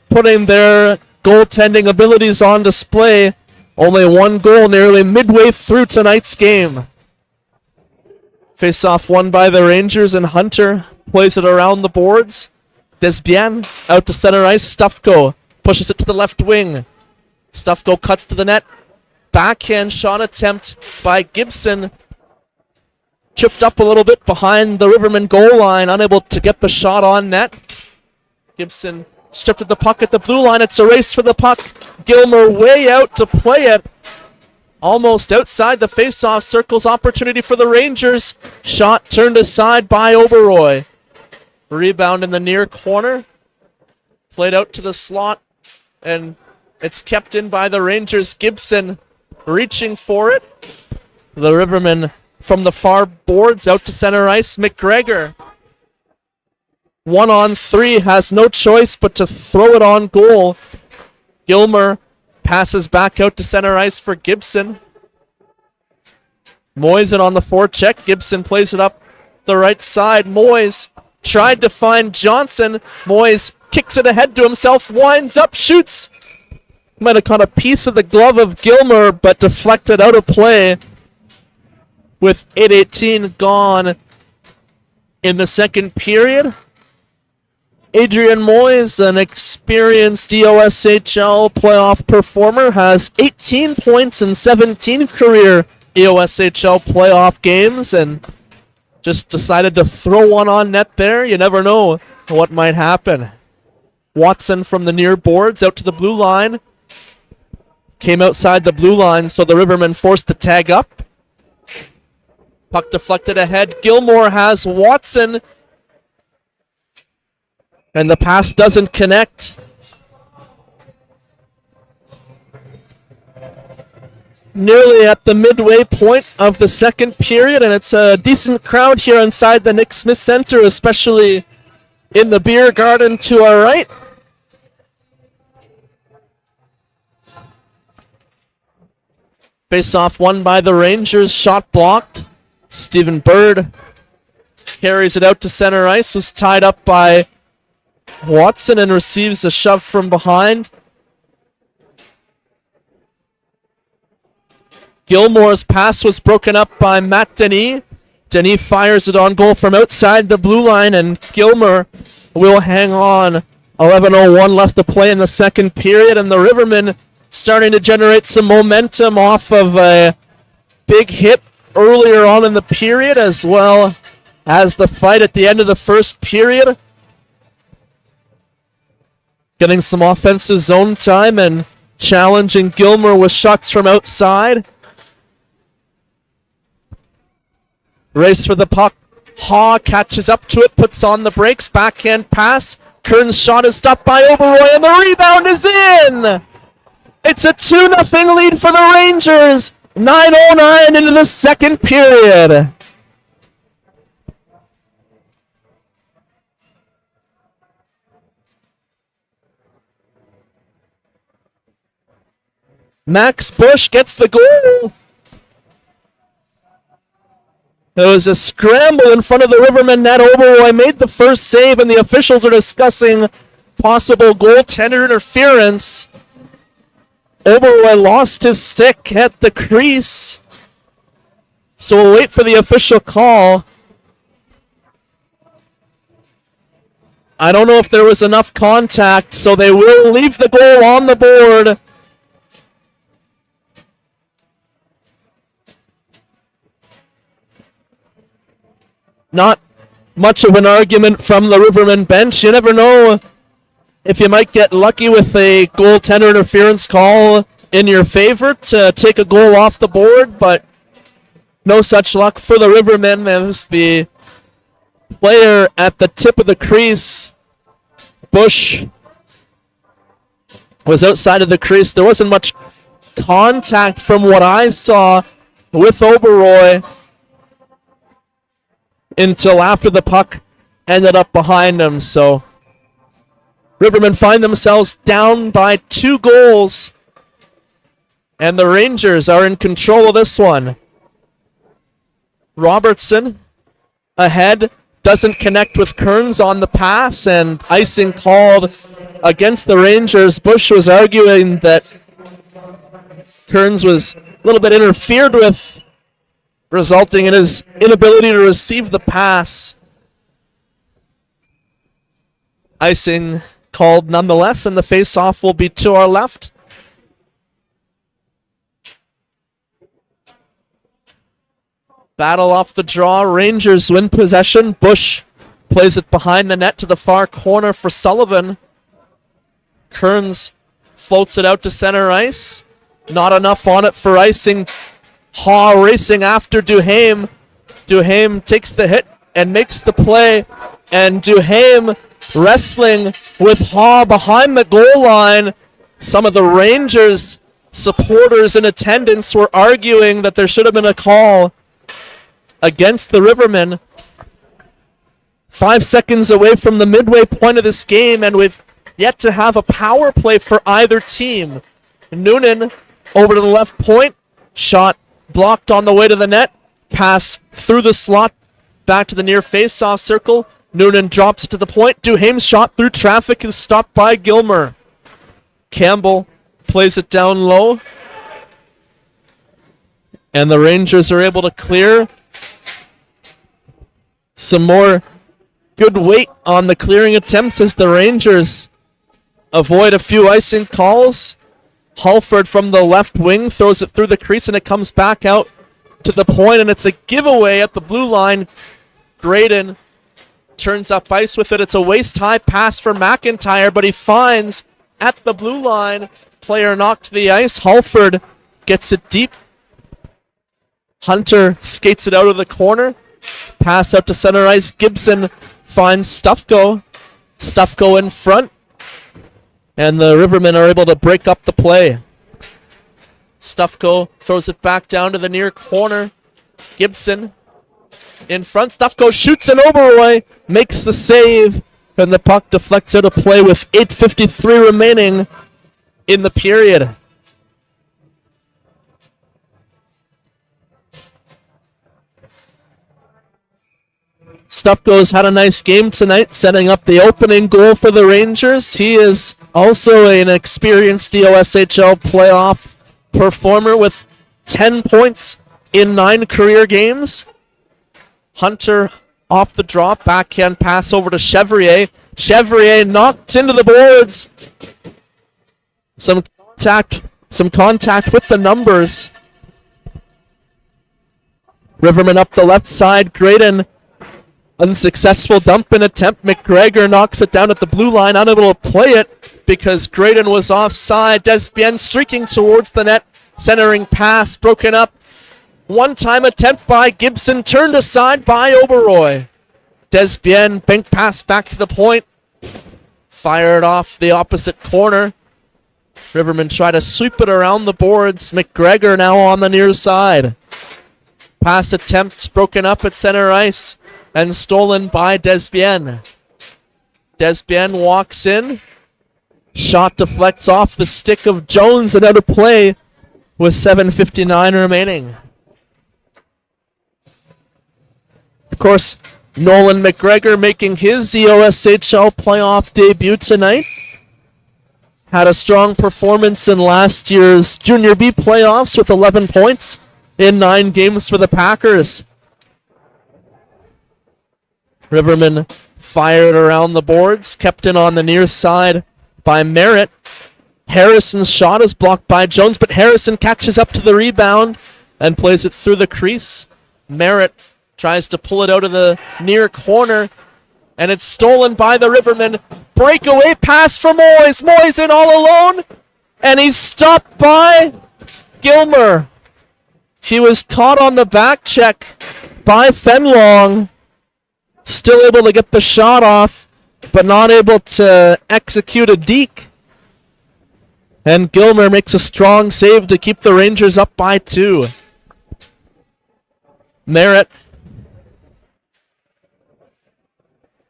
A: putting their goaltending abilities on display. Only 1 goal nearly midway through tonight's game. Face-off won by the Rangers, and Hunter plays it around the boards. Desbian out to center ice. Stufko pushes it to the left wing. Stufko cuts to the net. Backhand shot attempt by Gibson. Chipped up a little bit behind the Rivermen goal line, unable to get the shot on net. Gibson stripped at the puck at the blue line. It's a race for the puck. Gilmer way out to play it. Almost outside the face-off circle's opportunity for the Rangers. Shot turned aside by Oberoi. Rebound in the near corner. Played out to the slot, and it's kept in by the Rangers. Gibson reaching for it. The Rivermen from the far boards out to center ice. McGregor 1-on-3 has no choice but to throw it on goal. Gilmer passes back out to center ice for Gibson. Moyes on the forecheck. Gibson plays it up the right side. Moyes tried to find Johnson. Moyes kicks it ahead to himself, winds up, shoots. Might have caught a piece of the glove of Gilmer, but deflected out of play with 8:18 gone in the second period. Adrian Moyes, an experienced EOSHL playoff performer, has 18 points in 17 career EOSHL playoff games, and just decided to throw one on net there. You never know what might happen. Watson from the near boards out to the blue line. Came outside the blue line, so the Rivermen forced the tag up. Puck deflected ahead. Gilmore has Watson, and the pass doesn't connect. Nearly at the midway point of the second period, and it's a decent crowd here inside the Nick Smith Center, especially in the beer garden to our right. Face-off won by the Rangers, shot blocked. Stephen Bird carries it out to center ice, was tied up by Watson and receives a shove from behind. Gilmore's pass was broken up by Matt Denis. Denis fires it on goal from outside the blue line, and Gilmer will hang on. 11:01 left to play in the second period, and the Rivermen starting to generate some momentum off of a big hit earlier on in the period, as well as the fight at the end of the first period. Getting some offensive zone time and challenging Gilmer with shots from outside. Race for the puck. Haw catches up to it, puts on the brakes, backhand pass. Kern's shot is stopped by Oberoi, and the rebound is in! It's a 2-0 lead for the Rangers. 9:09 into the second period. Max Bush gets the goal. There was a scramble in front of the Rivermen net. Oberoi made the first save, and the officials are discussing possible goaltender interference. Oberoi lost his stick at the crease. So we'll wait for the official call. I don't know if there was enough contact, so they will leave the goal on the board. Not much of an argument from the Rivermen bench. You never know if you might get lucky with a goaltender interference call in your favor to take a goal off the board, but no such luck for the Rivermen as the player at the tip of the crease, Bush, was outside of the crease. There wasn't much contact from what I saw with Oberoi until after the puck ended up behind him. So Rivermen find themselves down by 2 goals, and the Rangers are in control of this one. Robertson ahead, doesn't connect with Kearns on the pass, and icing called against the Rangers. Bush was arguing that Kearns was a little bit interfered with, resulting in his inability to receive the pass. Icing called nonetheless, and the face-off will be to our left. Battle off the draw. Rangers win possession. Bush plays it behind the net to the far corner for Sullivan. Kearns floats it out to center ice. Not enough on it for icing. Haw racing after Duhaime. Duhaime takes the hit and makes the play. And Duhaime wrestling with Haw behind the goal line. Some of the Rangers supporters in attendance were arguing that there should have been a call against the Rivermen. 5 seconds away from the midway point of this game, and we've yet to have a power play for either team. Noonan over to the left point. Shot blocked on the way to the net. Pass through the slot back to the near face-off circle. Noonan drops it to the point. Duhaime's shot through traffic is stopped by Gilmer. Campbell plays it down low. And the Rangers are able to clear. Some more good weight on the clearing attempts as the Rangers avoid a few icing calls. Halford from the left wing throws it through the crease, and it comes back out to the point, and it's a giveaway at the blue line. Graydon turns up ice with it. It's a waist-high pass for McIntyre, but he finds at the blue line. Player knocked to the ice. Halford gets it deep. Hunter skates it out of the corner. Pass out to center ice. Gibson finds Stufko. Stufko in front. And the Rivermen are able to break up the play. Stufko throws it back down to the near corner. Gibson in front. Stufko shoots, and Oberoi makes the save. And the puck deflects out of play with 8:53 remaining in the period. Stufko's had a nice game tonight, setting up the opening goal for the Rangers. He is also an experienced DOSHL playoff performer with 10 points in 9 career games. Hunter off the drop, backhand pass over to Chevrier. Chevrier knocked into the boards. Some contact with the numbers. Rivermen up the left side. Graydon, unsuccessful dump in attempt. McGregor knocks it down at the blue line, unable to play it because Graydon was offside. Desbienne streaking towards the net. Centering pass broken up. One-time attempt by Gibson, turned aside by Oberoi. Desbienne, bank pass back to the point. Fired off the opposite corner. Rivermen try to sweep it around the boards. McGregor now on the near side. Pass attempt broken up at center ice and stolen by Desbienne. Desbienne walks in. Shot deflects off the stick of Jones and out of play with 7:59 remaining. Of course, Nolan McGregor making his EOSHL playoff debut tonight. Had a strong performance in last year's Junior B playoffs with 11 points in 9 games for the Packers. Rivermen fired around the boards, kept in on the near side by Merritt. Harrison's shot is blocked by Jones, but Harrison catches up to the rebound and plays it through the crease. Merritt tries to pull it out of the near corner, and it's stolen by the Rivermen. Breakaway pass for Moyes. Moyes in all alone, and he's stopped by Gilmer. He was caught on the back check by Fenlong. Still able to get the shot off, but not able to execute a deke. And Gilmer makes a strong save to keep the Rangers up by 2. Merritt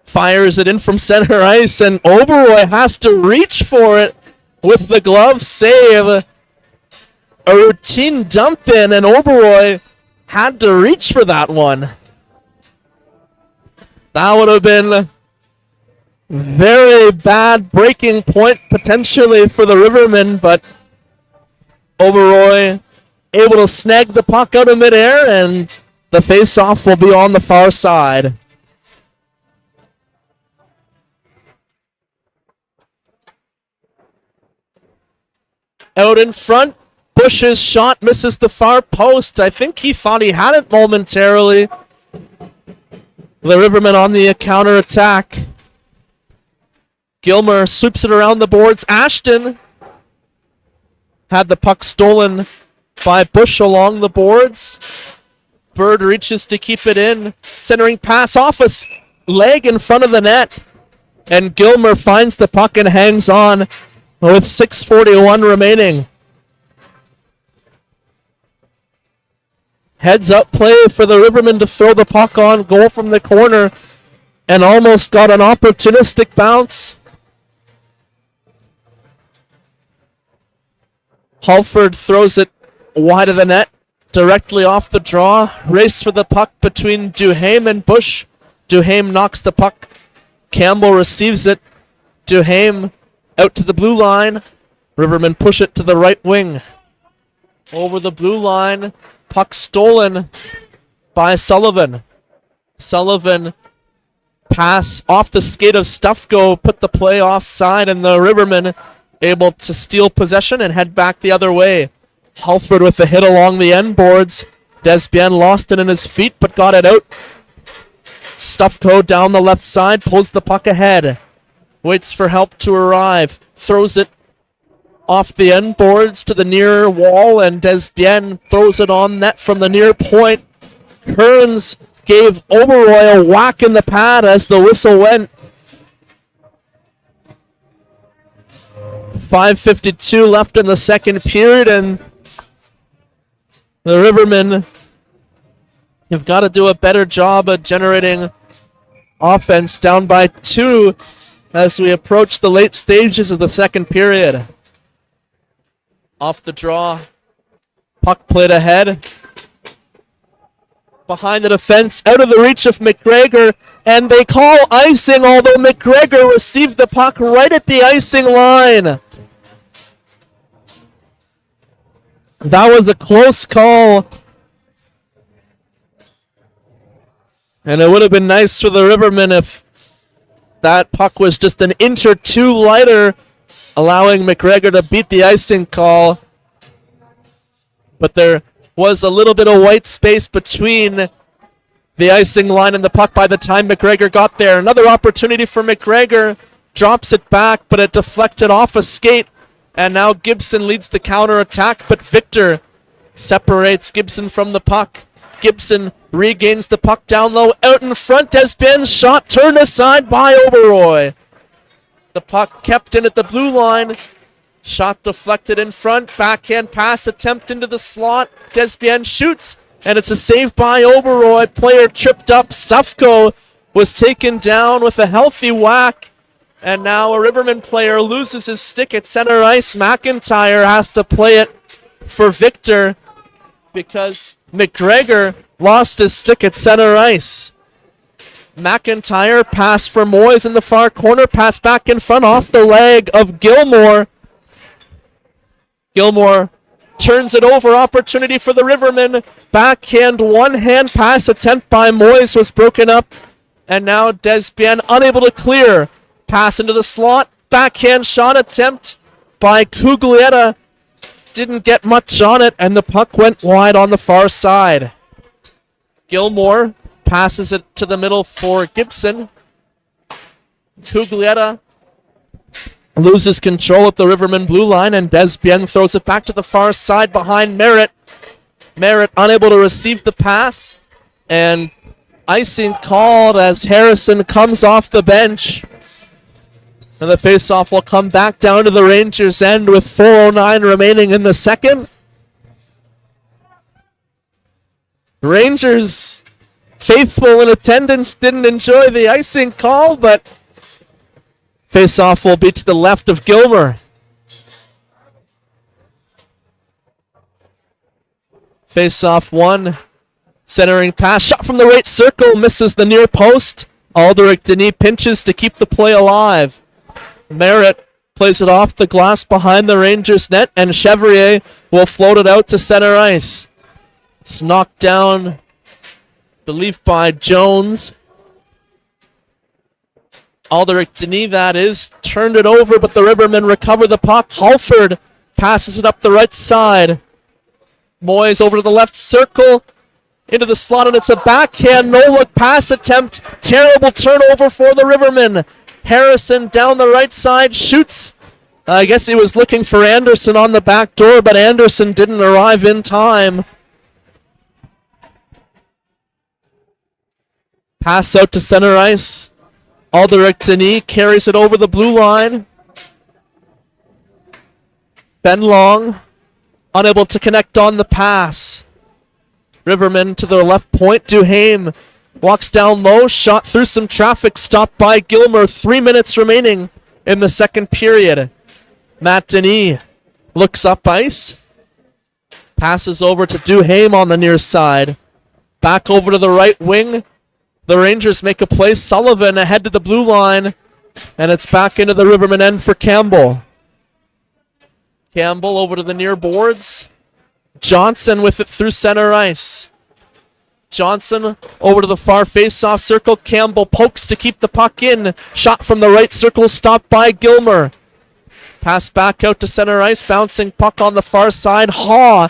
A: fires it in from center ice, and Oberoi has to reach for it with the glove save. A routine dump in, and Oberoi had to reach for that one. That would have been very bad breaking point potentially for the Rivermen, but Oberoi able to snag the puck out of midair, and the face-off will be on the far side. Out in front, Bush's shot misses the far post. I think he thought he had it momentarily. The Rivermen on the counter-attack. Gilmer sweeps it around the boards. Ashton had the puck stolen by Bush along the boards. Bird reaches to keep it in. Centering pass off a leg in front of the net. And Gilmer finds the puck and hangs on with 6:41 remaining. Heads up play for the Rivermen to throw the puck on goal from the corner, and almost got an opportunistic bounce. Halford throws it wide of the net, directly off the draw. Race for the puck between Duhaime and Bush. Duhaime knocks the puck. Campbell receives it. Duhaime out to the blue line. Rivermen push it to the right wing. Over the blue line. Puck stolen by Sullivan. Sullivan pass off the skate of Stufko, put the play offside, and the Rivermen able to steal possession and head back the other way. Halford with a hit along the end boards. Desbian lost it in his feet, but got it out. Stufko down the left side, pulls the puck ahead. Waits for help to arrive. Throws it off the end boards to the near wall, and Desbian throws it on net from the near point. Kearns gave Oberoi a whack in the pad as the whistle went. 5:52 left in the second period, and the Rivermen have got to do a better job of generating offense, down by 2 as we approach the late stages of the second period. Off the draw, puck played ahead. Behind the defense, out of the reach of McGregor, and they call icing, although McGregor received the puck right at the icing line. That was a close call. And it would have been nice for the Rivermen if that puck was just an inch or two lighter, allowing McGregor to beat the icing call. But there was a little bit of white space between the icing line and the puck by the time McGregor got there. Another opportunity for McGregor. Drops it back, but it deflected off a skate. And now Gibson leads the counter-attack, but Victor separates Gibson from the puck. Gibson regains the puck down low. Out in front, Desbien's shot turned aside by Oberoi. The puck kept in at the blue line. Shot deflected in front. Backhand pass attempt into the slot. Desbien shoots, and it's a save by Oberoi. Player tripped up. Stufko was taken down with a healthy whack. And now a Rivermen player loses his stick at center ice. McIntyre has to play it for Victor because McGregor lost his stick at center ice. McIntyre pass for Moyes in the far corner, pass back in front off the leg of Gilmore. Gilmore turns it over, opportunity for the Rivermen. Backhand, one-hand pass attempt by Moyes was broken up. And now Desbian unable to clear. Pass into the slot, backhand shot attempt by Cuglietta. Didn't get much on it, and the puck went wide on the far side. Gilmore passes it to the middle for Gibson. Cuglietta loses control at the Riverman blue line, and Desbian throws it back to the far side behind Merritt. Merritt unable to receive the pass, and icing called as Harrison comes off the bench. And the faceoff will come back down to the Rangers' end with 4:09 remaining in the second. Rangers, faithful in attendance, didn't enjoy the icing call, but faceoff will be to the left of Gilmer. Faceoff one. Centering pass, shot from the right circle, misses the near post. Aldrich Denis pinches to keep the play alive. Merritt plays it off the glass behind the Rangers net, and Chevrier will float it out to center ice. It's knocked down, believed by Jones. Aldrich Denis, that is, turned it over, but the Rivermen recover the puck. Halford passes it up the right side. Moyes over to the left circle, into the slot, and it's a backhand no-look pass attempt. Terrible turnover for the Rivermen. Harrison down the right side, shoots. I guess he was looking for Anderson on the back door, but Anderson didn't arrive in time. Pass out to center ice. Aldrich Denis carries it over the blue line. Ben Long unable to connect on the pass. Rivermen to their left point. Duhaime walks down low, shot through some traffic, stopped by Gilmer. 3 minutes remaining in the second period. Matt Denis looks up ice. Passes over to Duhaime on the near side. Back over to the right wing. The Rangers make a play. Sullivan ahead to the blue line. And it's back into the Rivermen end for Campbell. Campbell over to the near boards. Johnson with it through center ice. Johnson over to the far face-off circle. Campbell pokes to keep the puck in. Shot from the right circle, stopped by Gilmer. Pass back out to center ice. Bouncing puck on the far side. Haw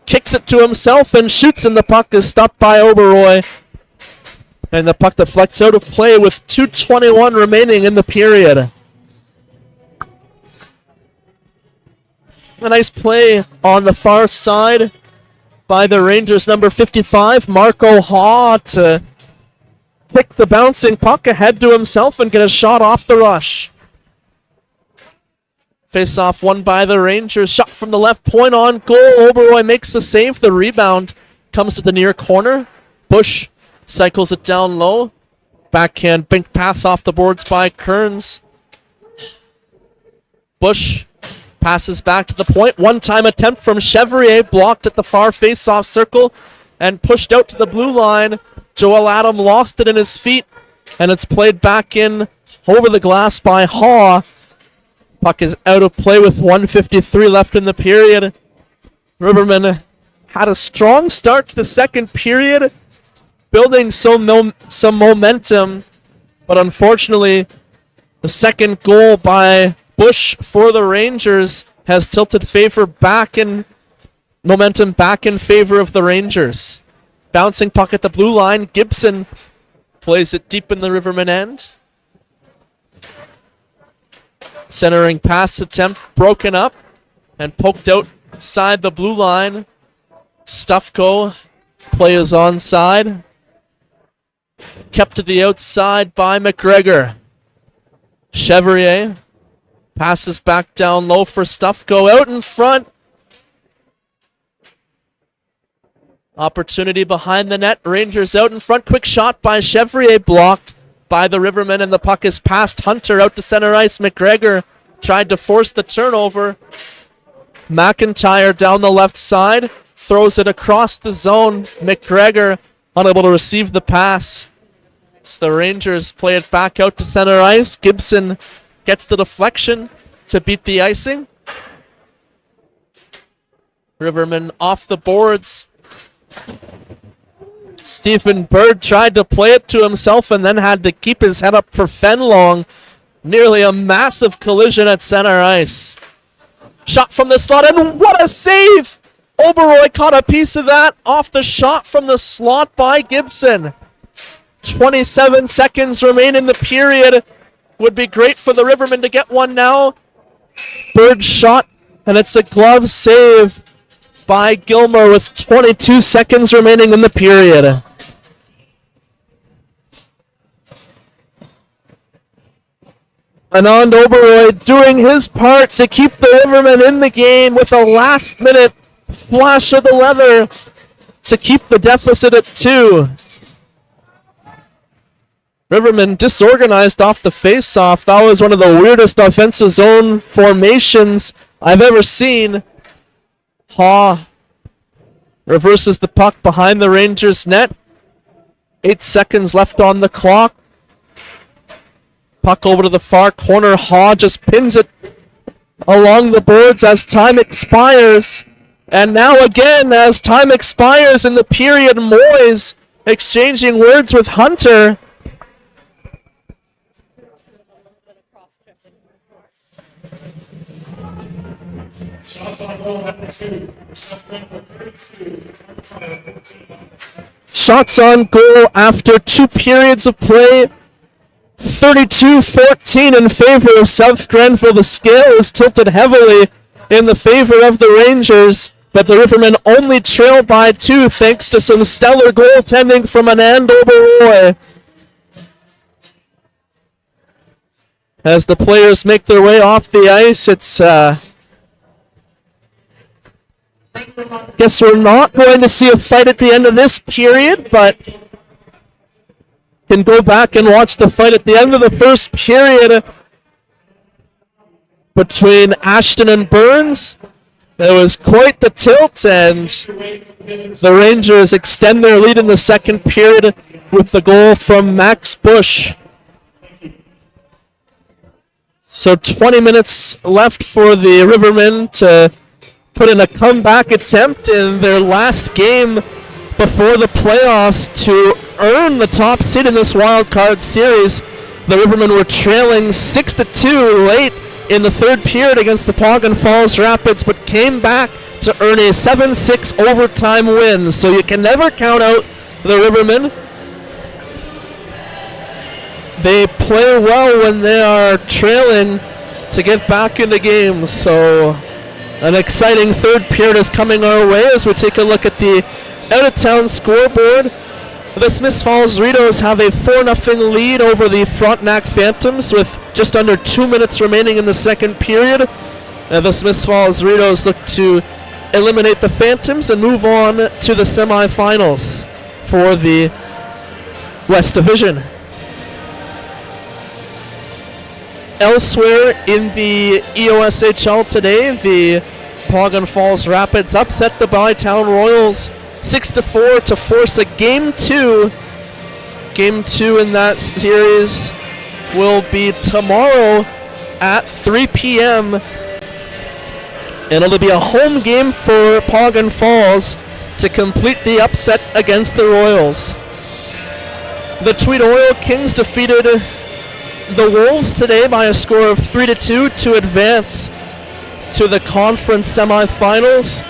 A: kicks it to himself and shoots, and the puck is stopped by Oberoi. And the puck deflects out of play with 2:21 remaining in the period. A nice play on the far side by the Rangers, number 55, Marco Haw, to pick the bouncing puck ahead to himself and get a shot off the rush. Face-off won by the Rangers. Shot from the left point on goal. Oberoi makes the save. The rebound comes to the near corner. Bush cycles it down low. Backhand bink pass off the boards by Kearns. Bush passes back to the point. One-time attempt from Chevrier, blocked at the far face-off circle and pushed out to the blue line. Joel Adam lost it in his feet, and it's played back in over the glass by Haw. Puck is out of play with 1:53 left in the period. Rivermen had a strong start to the second period, building some momentum, but unfortunately, the second goal by Bush for the Rangers has tilted momentum back in favor of the Rangers. Bouncing puck at the blue line. Gibson plays it deep in the Rivermen end. Centering pass attempt broken up and poked outside the blue line. Stufko play is onside. Kept to the outside by McGregor. Chevrier passes back down low for Stufko. Out in front. Opportunity behind the net. Rangers out in front. Quick shot by Chevrier, blocked by the Rivermen, and the puck is past Hunter out to center ice. McGregor tried to force the turnover. McIntyre down the left side. Throws it across the zone. McGregor unable to receive the pass. So the Rangers play it back out to center ice. Gibson gets the deflection to beat the icing. Rivermen off the boards. Stephen Bird tried to play it to himself and then had to keep his head up for Fenlong. Nearly a massive collision at center ice. Shot from the slot, and what a save! Oberoi caught a piece of that off the shot from the slot by Gibson. 27 seconds remain in the period. Would be great for the Rivermen to get one now. Bird shot, and it's a glove save by Gilmer with 22 seconds remaining in the period. Anand Oberoi doing his part to keep the Rivermen in the game with a last-minute flash of the leather to keep the deficit at 2. Rivermen disorganized off the face-off. That was one of the weirdest offensive zone formations I've ever seen. Haw reverses the puck behind the Rangers' net. 8 seconds left on the clock. Puck over to the far corner. Haw just pins it along the boards as time expires. And now again, as time expires in the period, Moyes exchanging words with Hunter.
B: Shots on goal after 2.
A: Shots on goal after 2 periods of play. 32-14 in favor of South Grenville. The scale is tilted heavily in the favor of the Rangers, but the Rivermen only trail by 2 thanks to some stellar goaltending from Anand Oberoi. As the players make their way off the ice, it's guess we're not going to see a fight at the end of this period, but can go back and watch the fight at the end of the first period between Ashton and Burns. It was quite the tilt, and the Rangers extend their lead in the second period with the goal from Max Bush. So 20 minutes left for the Rivermen to put in a comeback attempt in their last game before the playoffs to earn the top seed in this wild card series. The Rivermen were trailing 6-2 late in the third period against the Poggan Falls Rapids, but came back to earn a 7-6 overtime win. So you can never count out the Rivermen. They play well when they are trailing to get back in the game. So an exciting third period is coming our way as we take a look at the out-of-town scoreboard. The Smiths Falls Ritos have a 4-0 lead over the Frontenac Phantoms with just under 2 minutes remaining in the second period. The Smiths Falls Ritos look to eliminate the Phantoms and move on to the semifinals for the West Division. Elsewhere in the EOSHL today, the Poggan Falls Rapids upset the Bytown Royals 6-4 to force a Game 2. Game 2 in that series will be tomorrow at 3 p.m. And it'll be a home game for Poggan Falls to complete the upset against the Royals. The Tweed Oil Kings defeated the Wolves today by a score of 3-2 to advance to the conference semifinals.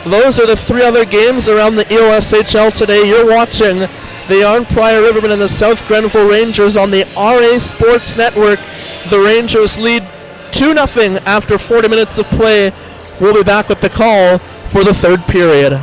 A: Those are the 3 other games around the EOSHL today. You're watching the Arnprior Rivermen and the South Grenville Rangers on the RA Sports Network. The Rangers lead 2-0 after 40 minutes of play. We'll be back with the call for the third period.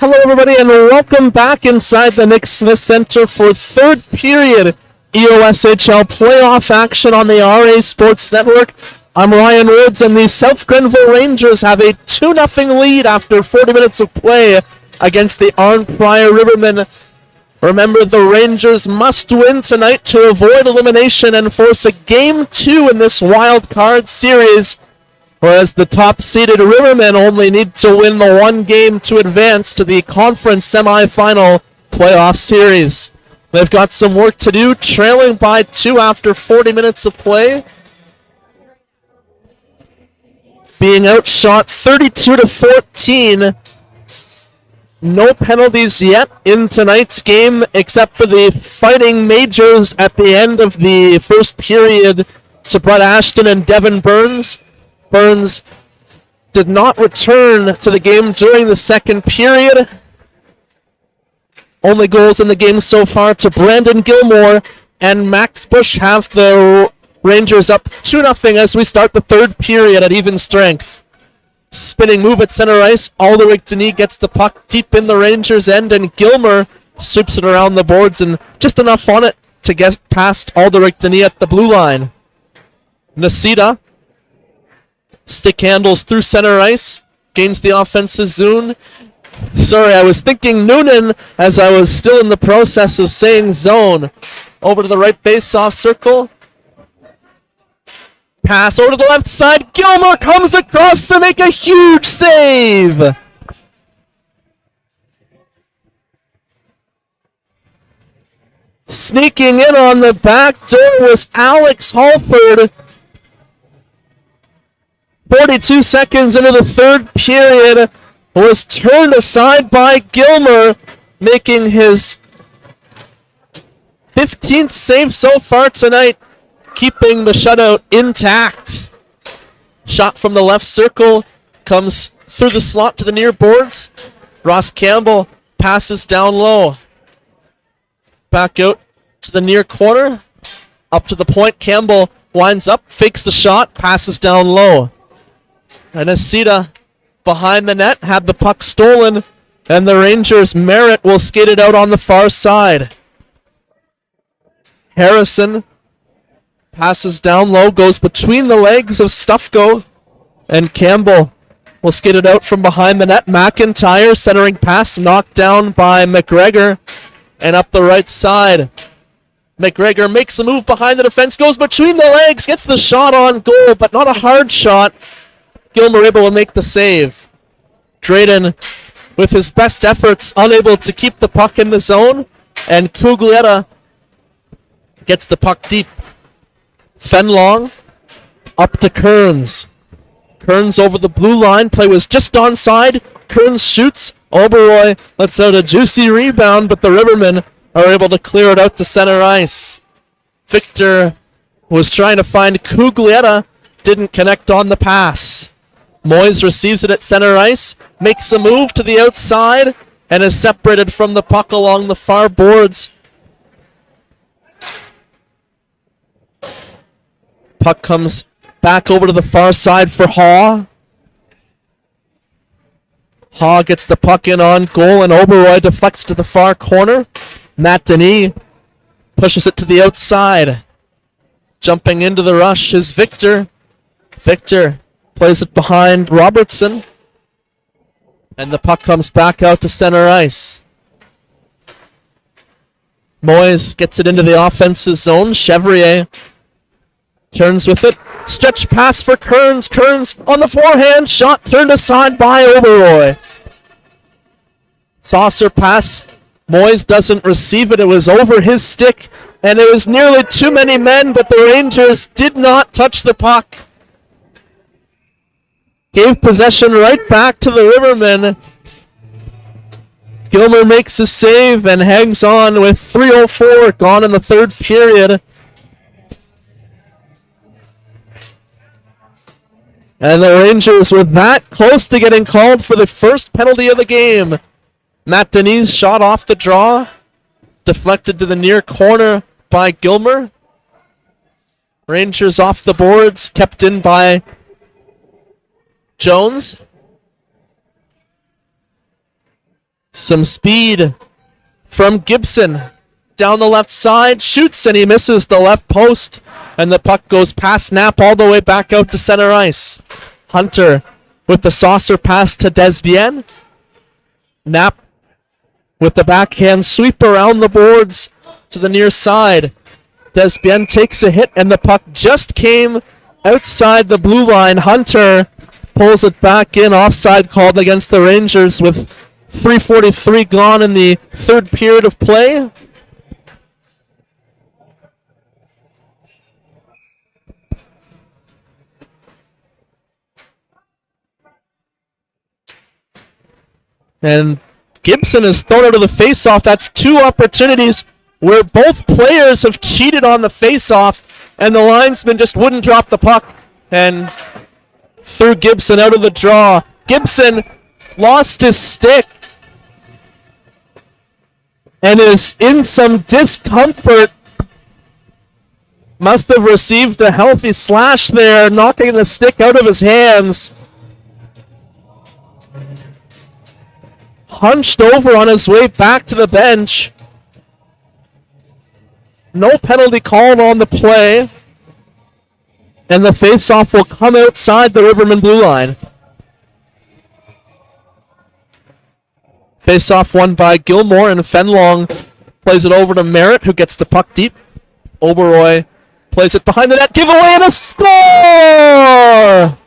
A: Hello, everybody, and welcome back inside the Nick Smith Center for third period EOSHL playoff action on the RA Sports Network. I'm Ryan Woods, and the South Grenville Rangers have a 2-0 lead after 40 minutes of play against the Arnprior Rivermen. Remember, the Rangers must win tonight to avoid elimination and force a Game 2 in this wild card series, whereas the top-seeded Rivermen only need to win the one game to advance to the conference semifinal playoff series. They've got some work to do, trailing by 2 after 40 minutes of play, being outshot 32-14. No penalties yet in tonight's game, except for the Fighting Majors at the end of the first period to Brett Ashton and Devin Burns. Burns did not return to the game during the second period. Only goals in the game so far to Brandon Gilmore and Max Bush have the Rangers up 2-0 as we start the third period at even strength. Spinning move at center ice. Alderic Denis gets the puck deep in the Rangers' end, and Gilmer sweeps it around the boards and just enough on it to get past Alderic Denis at the blue line. Nasita stick handles through center ice, gains the offensive zone. Sorry, I was thinking Noonan as I was still in the process of saying zone. Over to the right face-off circle. Pass over to the left side. Gilmer comes across to make a huge save. Sneaking in on the back door was Alex Halford. 42 seconds into the third period, was turned aside by Gilmer, making his 15th save so far tonight, keeping the shutout intact. Shot from the left circle comes through the slot to the near boards. Ross Campbell passes down low. Back out to the near corner. Up to the point. Campbell winds up, fakes the shot, passes down low. And Asita behind the net had the puck stolen, and the Rangers' Merritt will skate it out on the far side. Harrison passes down low, goes between the legs of Stufko, and Campbell will skate it out from behind the net. McIntyre centering pass knocked down by McGregor, and up the right side. McGregor makes a move behind the defense, goes between the legs, gets the shot on goal, but not a hard shot. Gilmer able to make the save. Drayden, with his best efforts, unable to keep the puck in the zone, and Cuglietta gets the puck deep. Fenlong up to Kearns. Kearns over the blue line. Play was just onside. Kearns shoots. Oberoi lets out a juicy rebound, but the Rivermen are able to clear it out to center ice. Victor was trying to find Cuglietta, didn't connect on the pass. Moyes receives it at center ice, makes a move to the outside, and is separated from the puck along the far boards. Puck comes back over to the far side for Haw. Haw gets the puck in on goal, and Oberoi deflects to the far corner. Matt Denis pushes it to the outside. Jumping into the rush is Victor. Victor plays it behind Robertson. And the puck comes back out to center ice. Moyes gets it into the offensive zone. Chevrier turns with it. Stretch pass for Kearns. Kearns on the forehand. Shot turned aside by Oberoi. Saucer pass. Moyes doesn't receive it. It was over his stick. And it was nearly too many men, but the Rangers did not touch the puck. Gave possession right back to the Rivermen. Gilmer makes a save and hangs on with 3:04 gone in the third period. And the Rangers were that close to getting called for the first penalty of the game. Matt Denis shot off the draw. Deflected to the near corner by Gilmer. Rangers off the boards, kept in by Jones. Some speed from Gibson. Down the left side, shoots, and he misses the left post. And the puck goes past Knapp all the way back out to center ice. Hunter with the saucer pass to Desvienne. Knapp with the backhand sweep around the boards to the near side. Desvienne takes a hit, and the puck just came outside the blue line. Hunter pulls it back in. Offside called against the Rangers with 3:43 gone in the third period of play. And Gibson is thrown out of the faceoff. That's two opportunities where both players have cheated on the faceoff, and the linesman just wouldn't drop the puck and threw Gibson out of the draw. Gibson lost his stick and is in some discomfort. Must have received a healthy slash there, knocking the stick out of his hands. Hunched over on his way back to the bench. No penalty called on the play. And the faceoff will come outside the Rivermen blue line. Faceoff won by Gilmore, and Fenlong plays it over to Merritt, who gets the puck deep. Oberoi plays it behind the net. Giveaway and a score!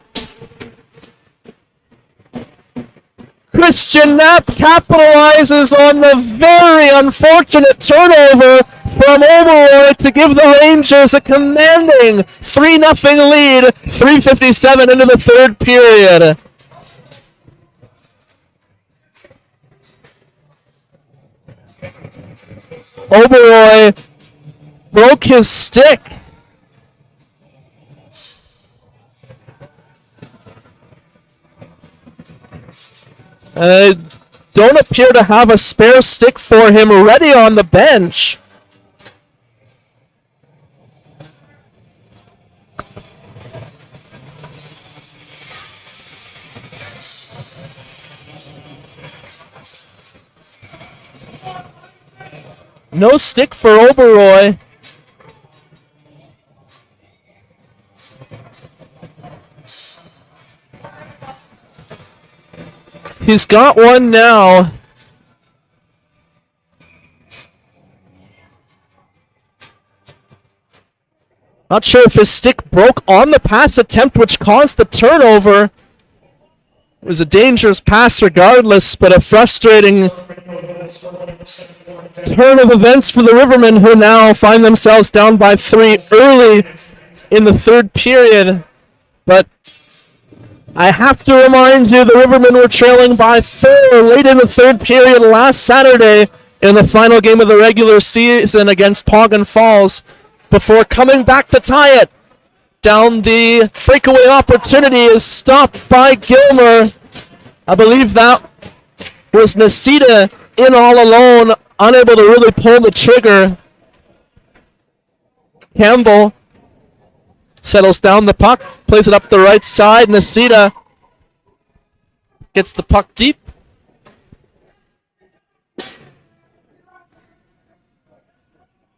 A: Christian Knapp capitalizes on the very unfortunate turnover from Oberoi to give the Rangers a commanding 3-0 lead, 3:57 into the third period. Oberoi broke his stick. Don't appear to have a spare stick for him ready on the bench. No stick for Oberoi. He's got one now. Not sure if his stick broke on the pass attempt, which caused the turnover. It was a dangerous pass regardless, but a frustrating turn of events for the Rivermen, who now find themselves down by 3 early in the third period. But I have to remind you, the Rivermen were trailing by 4 late in the third period last Saturday in the final game of the regular season against Poggen Falls before coming back to tie it. Down the breakaway opportunity is stopped by Gilmer. I believe that was Nasita in all alone, unable to really pull the trigger. Campbell settles down the puck, plays it up the right side. Nasita gets the puck deep.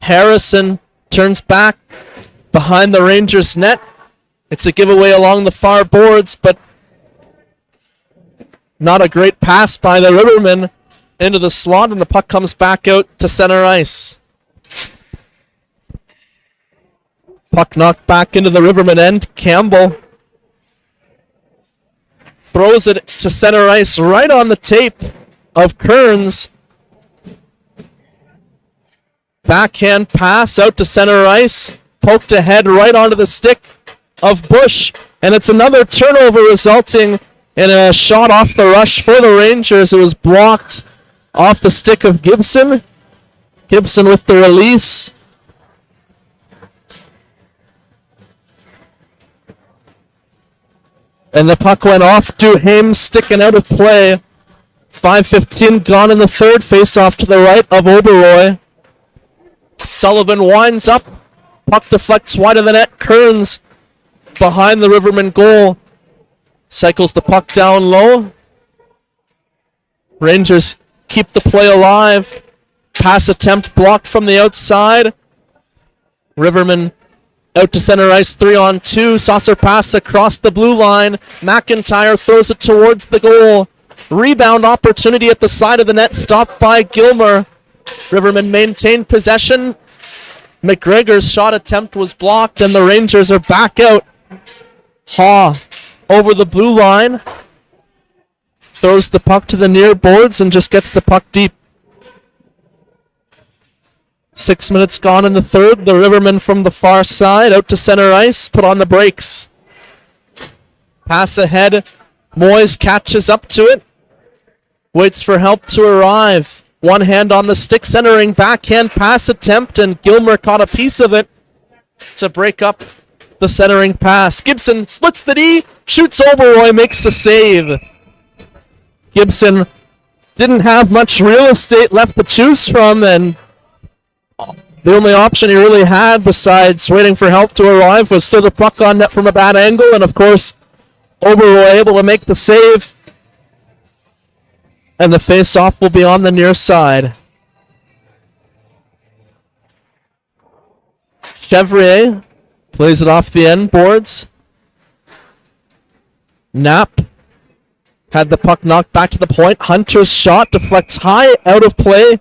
A: Harrison turns back behind the Rangers net. It's a giveaway along the far boards, but not a great pass by the Rivermen into the slot, and the puck comes back out to center ice. Puck knocked back into the Rivermen end. Campbell throws it to center ice right on the tape of Kearns. Backhand pass out to center ice. Poked ahead right onto the stick of Bush. And it's another turnover resulting in a shot off the rush for the Rangers. It was blocked off the stick of Gibson. Gibson with the release. And the puck went off. Duhaime sticking out of play. 5:15 gone in the third. Face off to the right of Oberoi. Sullivan winds up. Puck deflects wide of the net. Kearns behind the Rivermen goal. Cycles the puck down low. Rangers keep the play alive. Pass attempt blocked from the outside. Rivermen out to center ice, 3-on-2. Saucer pass across the blue line. McIntyre throws it towards the goal. Rebound opportunity at the side of the net, stopped by Gilmer. Rivermen maintain possession. McGregor's shot attempt was blocked, and the Rangers are back out. Haw over the blue line. Throws the puck to the near boards and just gets the puck deep. 6 minutes gone in the third. The Rivermen from the far side out to center ice, put on the brakes. Pass ahead. Moyes catches up to it. Waits for help to arrive. One hand on the stick, centering backhand pass attempt, and Gilmer caught a piece of it to break up the centering pass. Gibson splits the D, shoots Oberoi, makes the save. Gibson didn't have much real estate left to choose from, and the only option he really had besides waiting for help to arrive was throw the puck on net from a bad angle, and of course, Oberoi able to make the save. And the face-off will be on the near side. Chevrier plays it off the end boards. Knapp had the puck knocked back to the point. Hunter's shot deflects high, out of play.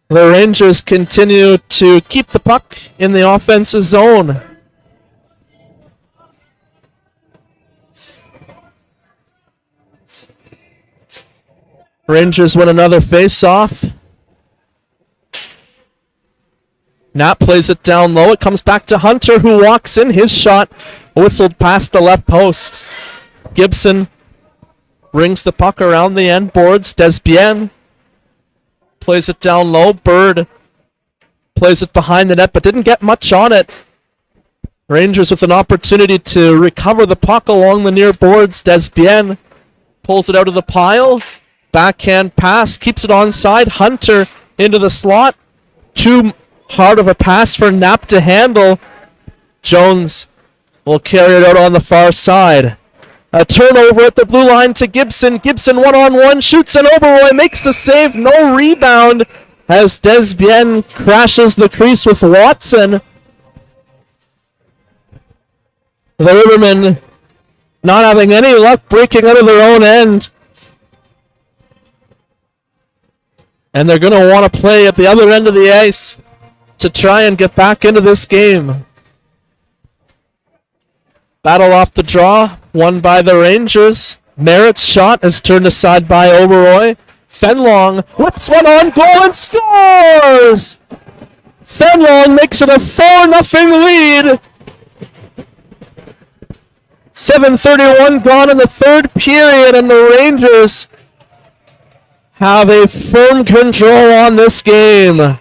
A: The Rangers continue to keep the puck in the offensive zone. Rangers win another face-off. Knapp plays it down low. It comes back to Hunter, who walks in. His shot whistled past the left post. Gibson rings the puck around the end boards. Desbienne plays it down low. Bird plays it behind the net, but didn't get much on it. Rangers with an opportunity to recover the puck along the near boards. Desbienne pulls it out of the pile. Backhand pass, keeps it onside. Hunter into the slot. Too hard of a pass for Knapp to handle. Jones will carry it out on the far side. A turnover at the blue line to Gibson. Gibson one-on-one, shoots an Oberoi, makes the save. No rebound as Desbienne crashes the crease with Watson. The Rivermen not having any luck breaking out of their own end. And they're going to want to play at the other end of the ice to try and get back into this game. Battle off the draw, won by the Rangers. Merritt's shot is turned aside by Oberoi. Fenlong whips one on goal and scores! Fenlong makes it a 4-0 lead. 7:31 gone in the third period, and the Rangers have a firm control on this game.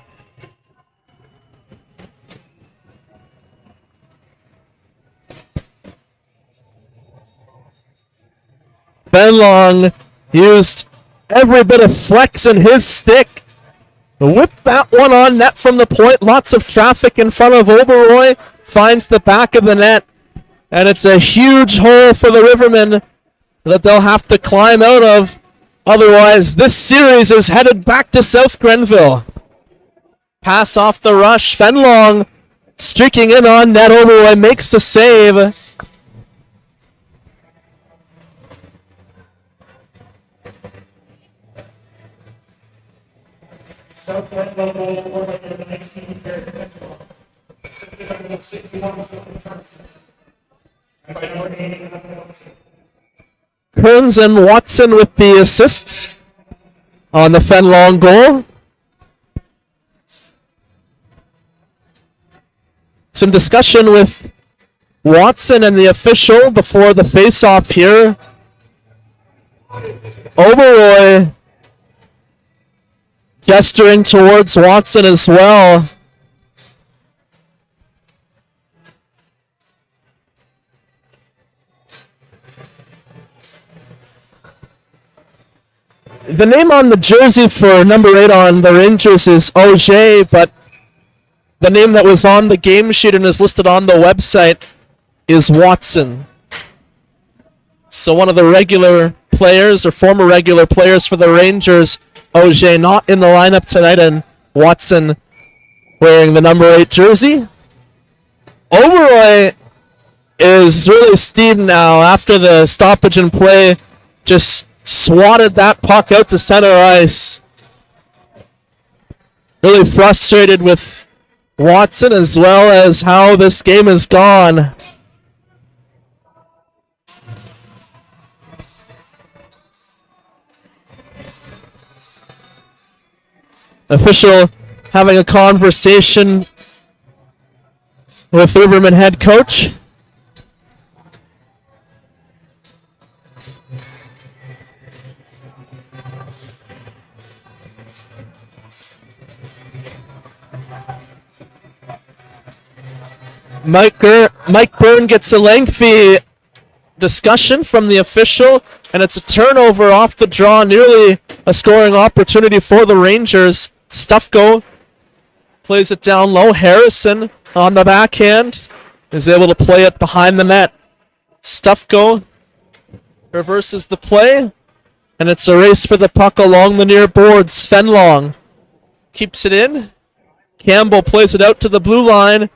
A: Fenlong used every bit of flex in his stick. Whipped that one on net from the point. Lots of traffic in front of Oberoi. Finds the back of the net. And it's a huge hole for the Rivermen that they'll have to climb out of. Otherwise, this series is headed back to South Grenville. Pass off the rush. Fenlong streaking in on net. Oberoi makes the save.
B: South Grenville goal for the 19 period. 61 and by number 8
A: Kearns and Watson with the assists on the Fenlong goal. Some discussion with Watson and the official before the face-off here. Oberoi gesturing towards Watson as well. The name on the jersey for number 8 on the Rangers is Auger, but the name that was on the game sheet and is listed on the website is Watson. So one of the regular players or former regular players for the Rangers. Auger not in the lineup tonight, and Watson wearing the number 8 jersey. Oberoi is really steamed now after the stoppage in play. Just swatted that puck out to center ice. Really frustrated with Watson as well as how this game has gone. Official having a conversation with Rivermen head coach. Mike Byrne gets a lengthy discussion from the official, and it's a turnover off the draw, nearly a scoring opportunity for the Rangers. Stufko plays it down low. Harrison on the backhand is able to play it behind the net. Stufko reverses the play, and it's a race for the puck along the near boards. Fenlong keeps it in. Campbell plays it out to the blue line.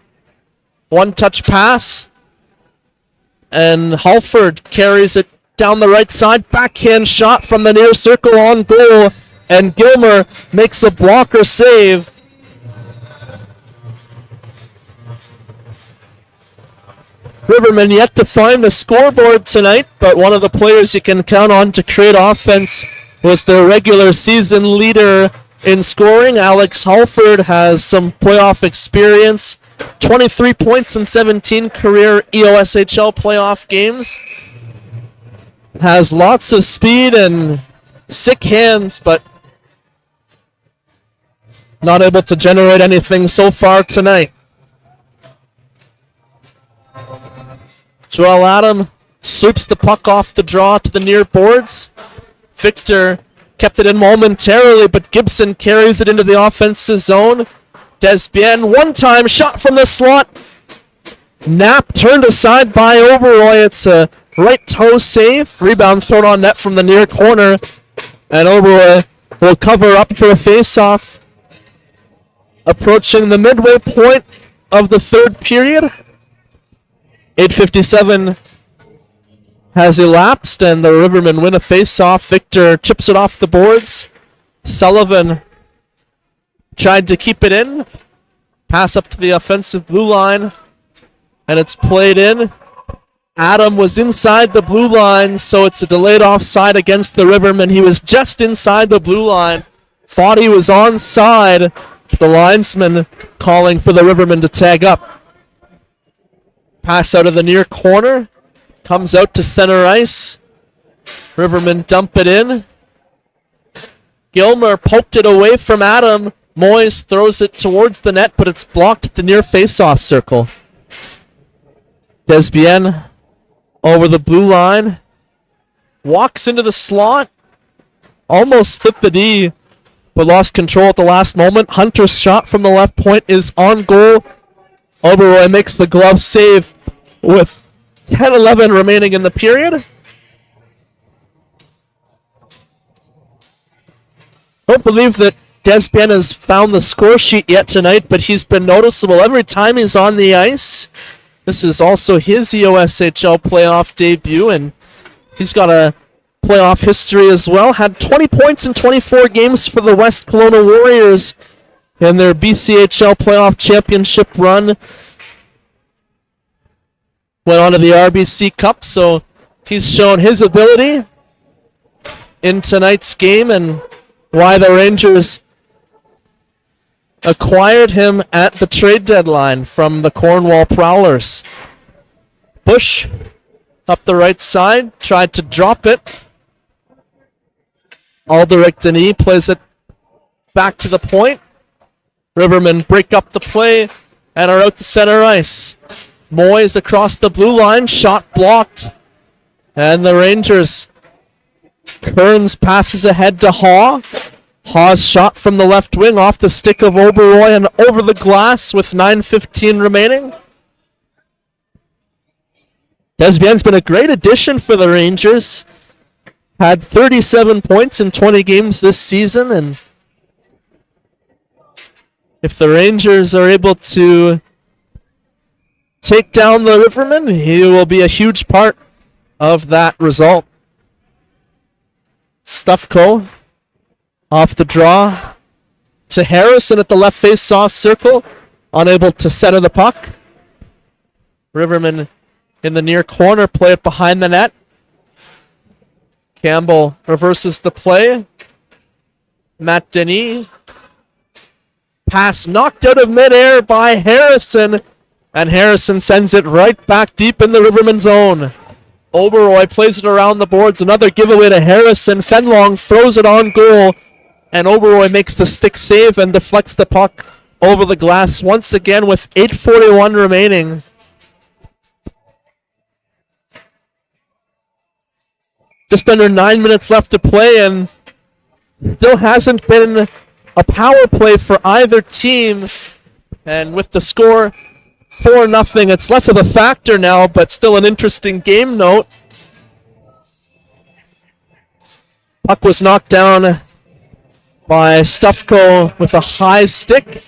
A: One-touch pass, and Halford carries it down the right side. Backhand shot from the near circle on goal, and Gilmer makes a blocker save. Rivermen yet to find the scoreboard tonight, but one of the players you can count on to create offense was their regular season leader in scoring. Alex Halford has some playoff experience. 23 points in 17 career EOSHL playoff games. Has lots of speed and sick hands, but not able to generate anything so far tonight. Joel Adam sweeps the puck off the draw to the near boards. Victor kept it in momentarily, but Gibson carries it into the offensive zone. Desbien, one-time shot from the slot. Knapp turned aside by Oberoi. It's a right toe save. Rebound thrown on net from the near corner. And Oberoi will cover up for a face-off. Approaching the midway point of the third period. 8:57 has elapsed, and the Rivermen win a face-off. Victor chips it off the boards. Sullivan tried to keep it in. Pass up to the offensive blue line. And it's played in. Adam was inside the blue line, so it's a delayed offside against the Rivermen. He was just inside the blue line. Thought he was onside. The linesman calling for the Rivermen to tag up. Pass out of the near corner. Comes out to center ice. Rivermen dump it in. Gilmer poked it away from Adam. Moyes throws it towards the net, but it's blocked at the near face-off circle. Desbien over the blue line. Walks into the slot. Almost slipped the D, but lost control at the last moment. Hunter's shot from the left point is on goal. Oberoi makes the glove save with 10-11 remaining in the period. Don't believe that Desbien has found the score sheet yet tonight, but he's been noticeable every time he's on the ice. This is also his EOSHL playoff debut, and he's got a playoff history as well. Had 20 points in 24 games for the West Kelowna Warriors in their BCHL playoff championship run. Went on to the RBC Cup, so he's shown his ability in tonight's game and why the Rangers acquired him at the trade deadline from the Cornwall Prowlers. Bush up the right side, tried to drop it. Alderic Denis plays it back to the point. Rivermen break up the play and are out to center ice. Moyes across the blue line, shot blocked. And the Rangers, Kearns passes ahead to Haw. Haw's shot from the left wing off the stick of Oberoi and over the glass with 9:15 remaining. Desbien's been a great addition for the Rangers. had 37 points in 20 games this season, and if the Rangers are able to take down the Rivermen, he will be a huge part of that result. Stufko off the draw to Harrison at the left face-off circle, unable to center the puck. Rivermen in the near corner, play it behind the net. Campbell reverses the play. Matt Denis. Pass knocked out of midair by Harrison, and Harrison sends it right back deep in the Rivermen zone. Oberoy plays it around the boards. Another giveaway to Harrison. Fenlong throws it on goal, and Oberoy makes the stick save and deflects the puck over the glass once again with 8:41 remaining. Just under 9 minutes left to play, and still hasn't been a power play for either team. And with the score 4-0, it's less of a factor now, but still an interesting game note. Puck was knocked down by Stufko with a high stick.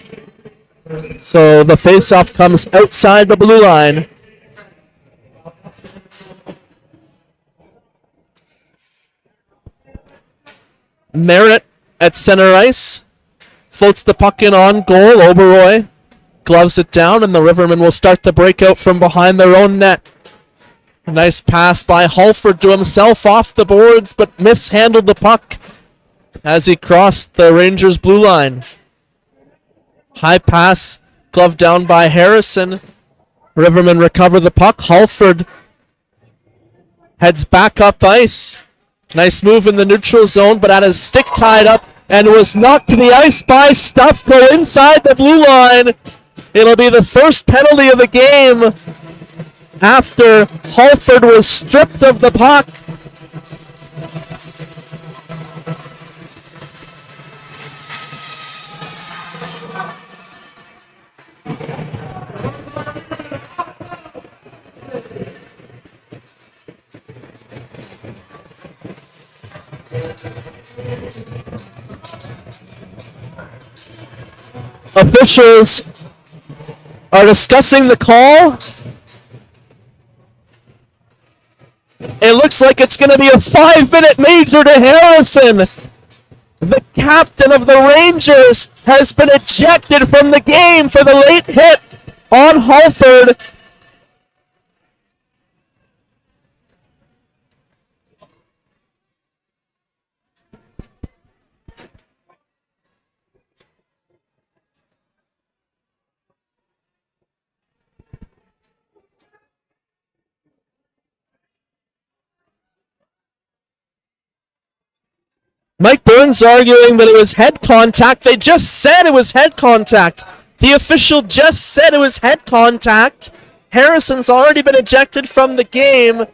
A: So the faceoff comes outside the blue line. Merritt at center ice. Floats the puck in on goal. Oberoy gloves it down, and the Rivermen will start the breakout from behind their own net. A nice pass by Halford to himself off the boards, but mishandled the puck as he crossed the Rangers' blue line. High pass, gloved down by Harrison. Rivermen recover the puck. Halford heads back up ice. Nice move in the neutral zone, but had his stick tied up and was knocked to the ice by Stufko inside the blue line. It'll be the first penalty of the game after Halford was stripped of the puck. Officials are discussing the call. It looks like it's going to be a 5-minute major to Harrison. The captain of the Rangers has been ejected from the game for the late hit on Halford. Mike Burns arguing that it was head contact. They just said it was head contact. The official just said it was head contact. Harrison's already been ejected from the game.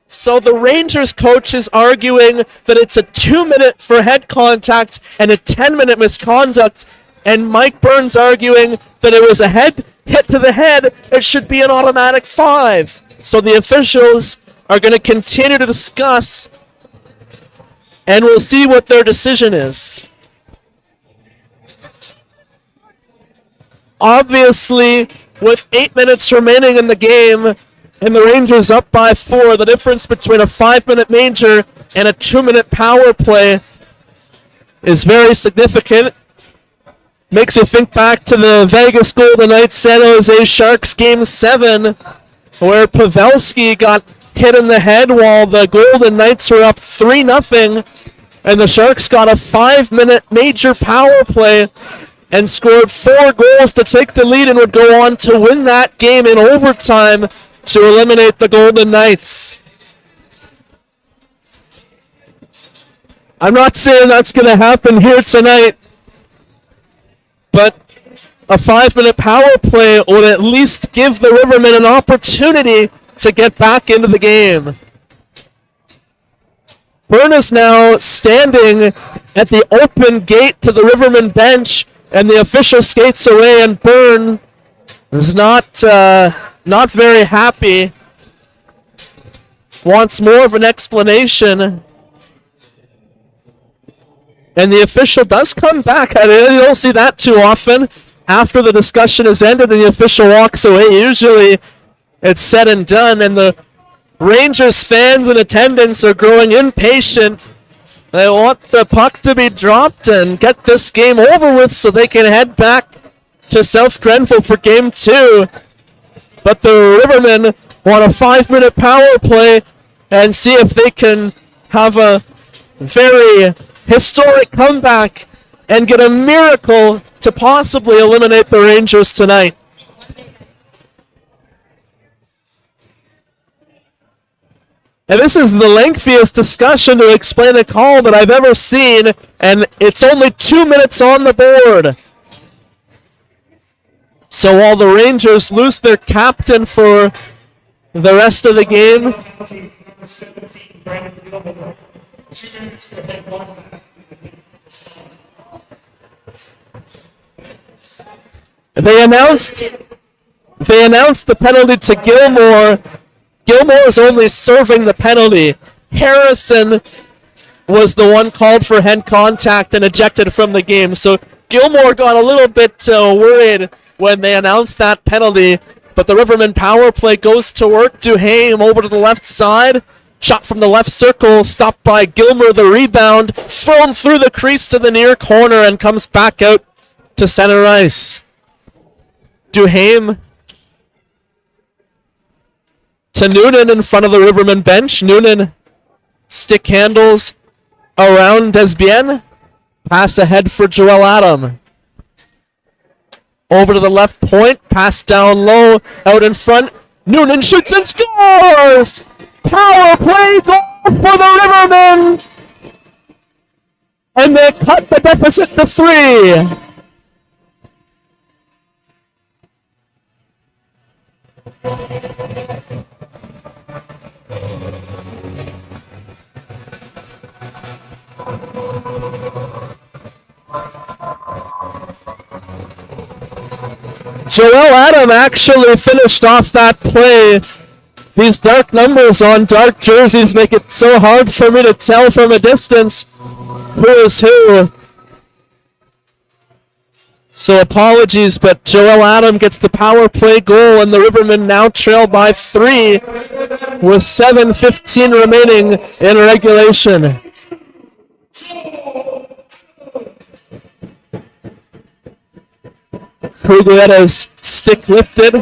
A: So the Rangers coach is arguing that it's a 2-minute for head contact and a 10-minute misconduct. And Mike Burns arguing that it was a head hit to the head. It should be an automatic 5. So the officials are going to continue to discuss, and we'll see what their decision is. Obviously, with 8 minutes remaining in the game, and the Rangers up by 4, the difference between a 5-minute major and a 2-minute power play is very significant. Makes you think back to the Vegas Golden Knights San Jose Sharks Game 7, where Pavelski got hit in the head while the Golden Knights were up 3-0, and the Sharks got a 5-minute major power play and scored 4 goals to take the lead and would go on to win that game in overtime to eliminate the Golden Knights. I'm not saying that's going to happen here tonight, but a 5-minute power play would at least give the Rivermen an opportunity to get back into the game. Byrne is now standing at the open gate to the Rivermen bench, and the official skates away, and Byrne is not very happy. Wants more of an explanation. And the official does come back. You don't see that too often. After the discussion is ended and the official walks away, usually it's said and done, and the Rangers fans in attendance are growing impatient. They want the puck to be dropped and get this game over with so they can head back to South Grenville for Game 2. But the Rivermen want a 5-minute power play and see if they can have a very historic comeback and get a miracle to possibly eliminate the Rangers tonight. And this is the lengthiest discussion to explain a call that I've ever seen, and it's only 2 minutes on the board. So while the Rangers lose their captain for the rest of the game, they announced the penalty to Gilmore. Gilmore is only serving the penalty. Harrison was the one called for head contact and ejected from the game. So Gilmore got a little bit worried when they announced that penalty. But the Rivermen power play goes to work. Duhame over to the left side. Shot from the left circle, stopped by Gilmore. The rebound thrown through the crease to the near corner and comes back out to center ice. Duhame to Noonan in front of the Rivermen bench. Noonan stick handles around Desbienne. Pass ahead for Joel Adam. Over to the left point. Pass down low. Out in front. Noonan shoots and scores! Power play goal for the Rivermen! And they cut the deficit to 3. Joel Adam actually finished off that play. These dark numbers on dark jerseys make it so hard for me to tell from a distance who is who. So apologies, but Joel Adam gets the power play goal, and the Rivermen now trail by 3 with 7:15 remaining in regulation. Huguetta's stick lifted.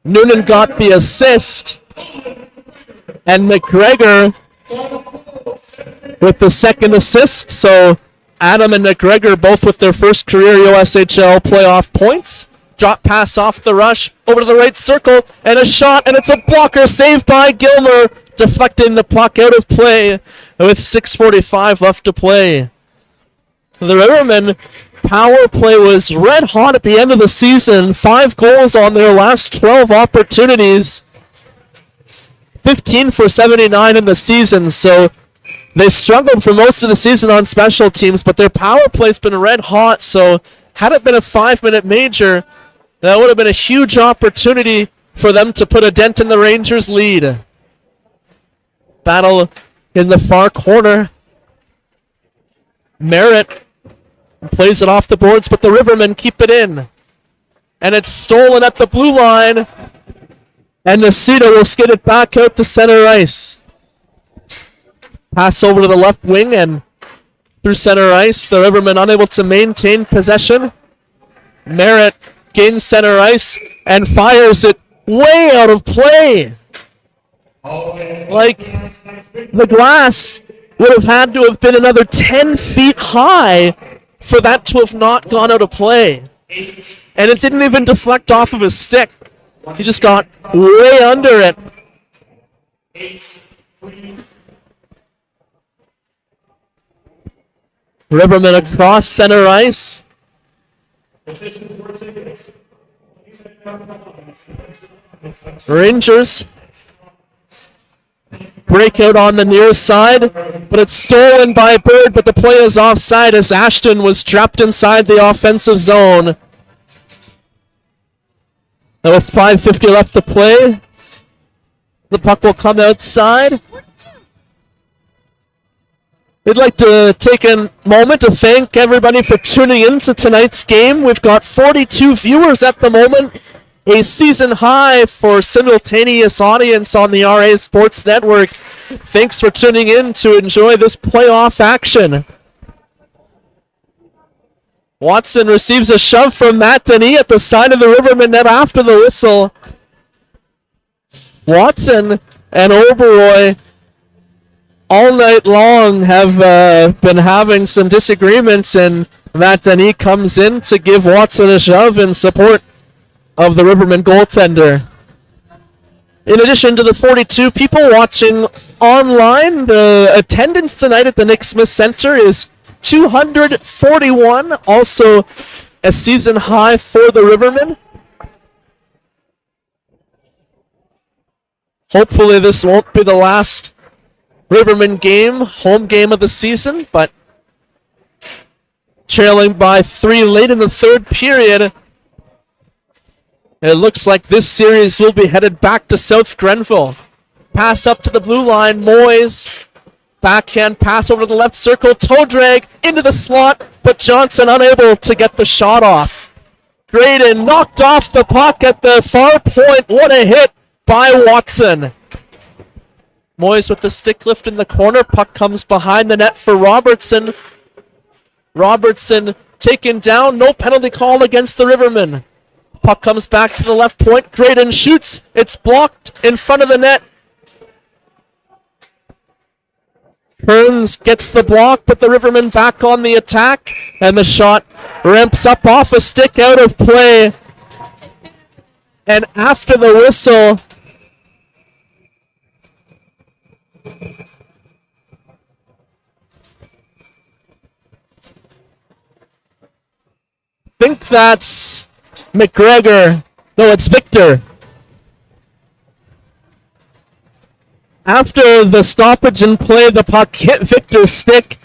A: Noonan got the assist, and McGregor with the second assist. So Adam and McGregor both with their first career USHL playoff points. Drop pass off the rush, over to the right circle, and a shot, and it's a blocker saved by Gilmer, deflecting the puck out of play with 6:45 left to play. The Rivermen power play was red hot at the end of the season. 5 goals on their last 12 opportunities. 15 for 79 in the season, so they struggled for most of the season on special teams, but their power play's been red hot, so had it been a 5-minute major, that would have been a huge opportunity for them to put a dent in the Rangers' lead. Battle in the far corner. Merritt plays it off the boards, but the Rivermen keep it in. And it's stolen at the blue line. And Nacita will skid it back out to center ice. Pass over to the left wing and through center ice. The Rivermen unable to maintain possession. Merritt gains center ice and fires it way out of play. Like, the glass would have had to have been another 10 feet high for that to have not gone out of play. And it didn't even deflect off of his stick. He just got way under it. Rivermen across center ice. Rangers break out on the near side, but it's stolen by Bird, but the play is offside as Ashton was trapped inside the offensive zone. Now with 5:50 left to play, the puck will come outside. We'd like to take a moment to thank everybody for tuning in to tonight's game. We've got 42 viewers at the moment, a season high for simultaneous audience on the RA Sports Network. Thanks for tuning in to enjoy this playoff action. Watson receives a shove from Matt Denis at the side of the Rivermen net after the whistle. Watson and Oberoi all night long have been having some disagreements, and Matt Denis comes in to give Watson a shove in support of the Rivermen goaltender. In addition to the 42 people watching online, the attendance tonight at the Nick Smith Center is 241, also a season high for the Rivermen. Hopefully this won't be the last Rivermen game, home game of the season, but trailing by 3 late in the third period, it looks like this series will be headed back to South Grenville. Pass up to the blue line, Moyes. Backhand pass over to the left circle, toe drag into the slot, but Johnson unable to get the shot off. Graydon knocked off the puck at the far point. What a hit by Watson. Moyes with the stick lift in the corner. Puck comes behind the net for Robertson. Robertson taken down. No penalty call against the Rivermen. Puck comes back to the left point. Graydon shoots. It's blocked in front of the net. Kearns gets the block, but the Rivermen back on the attack. And the shot ramps up off a stick out of play. And after the whistle, think that's McGregor. No, it's Victor. After the stoppage in play, the puck hit Victor's stick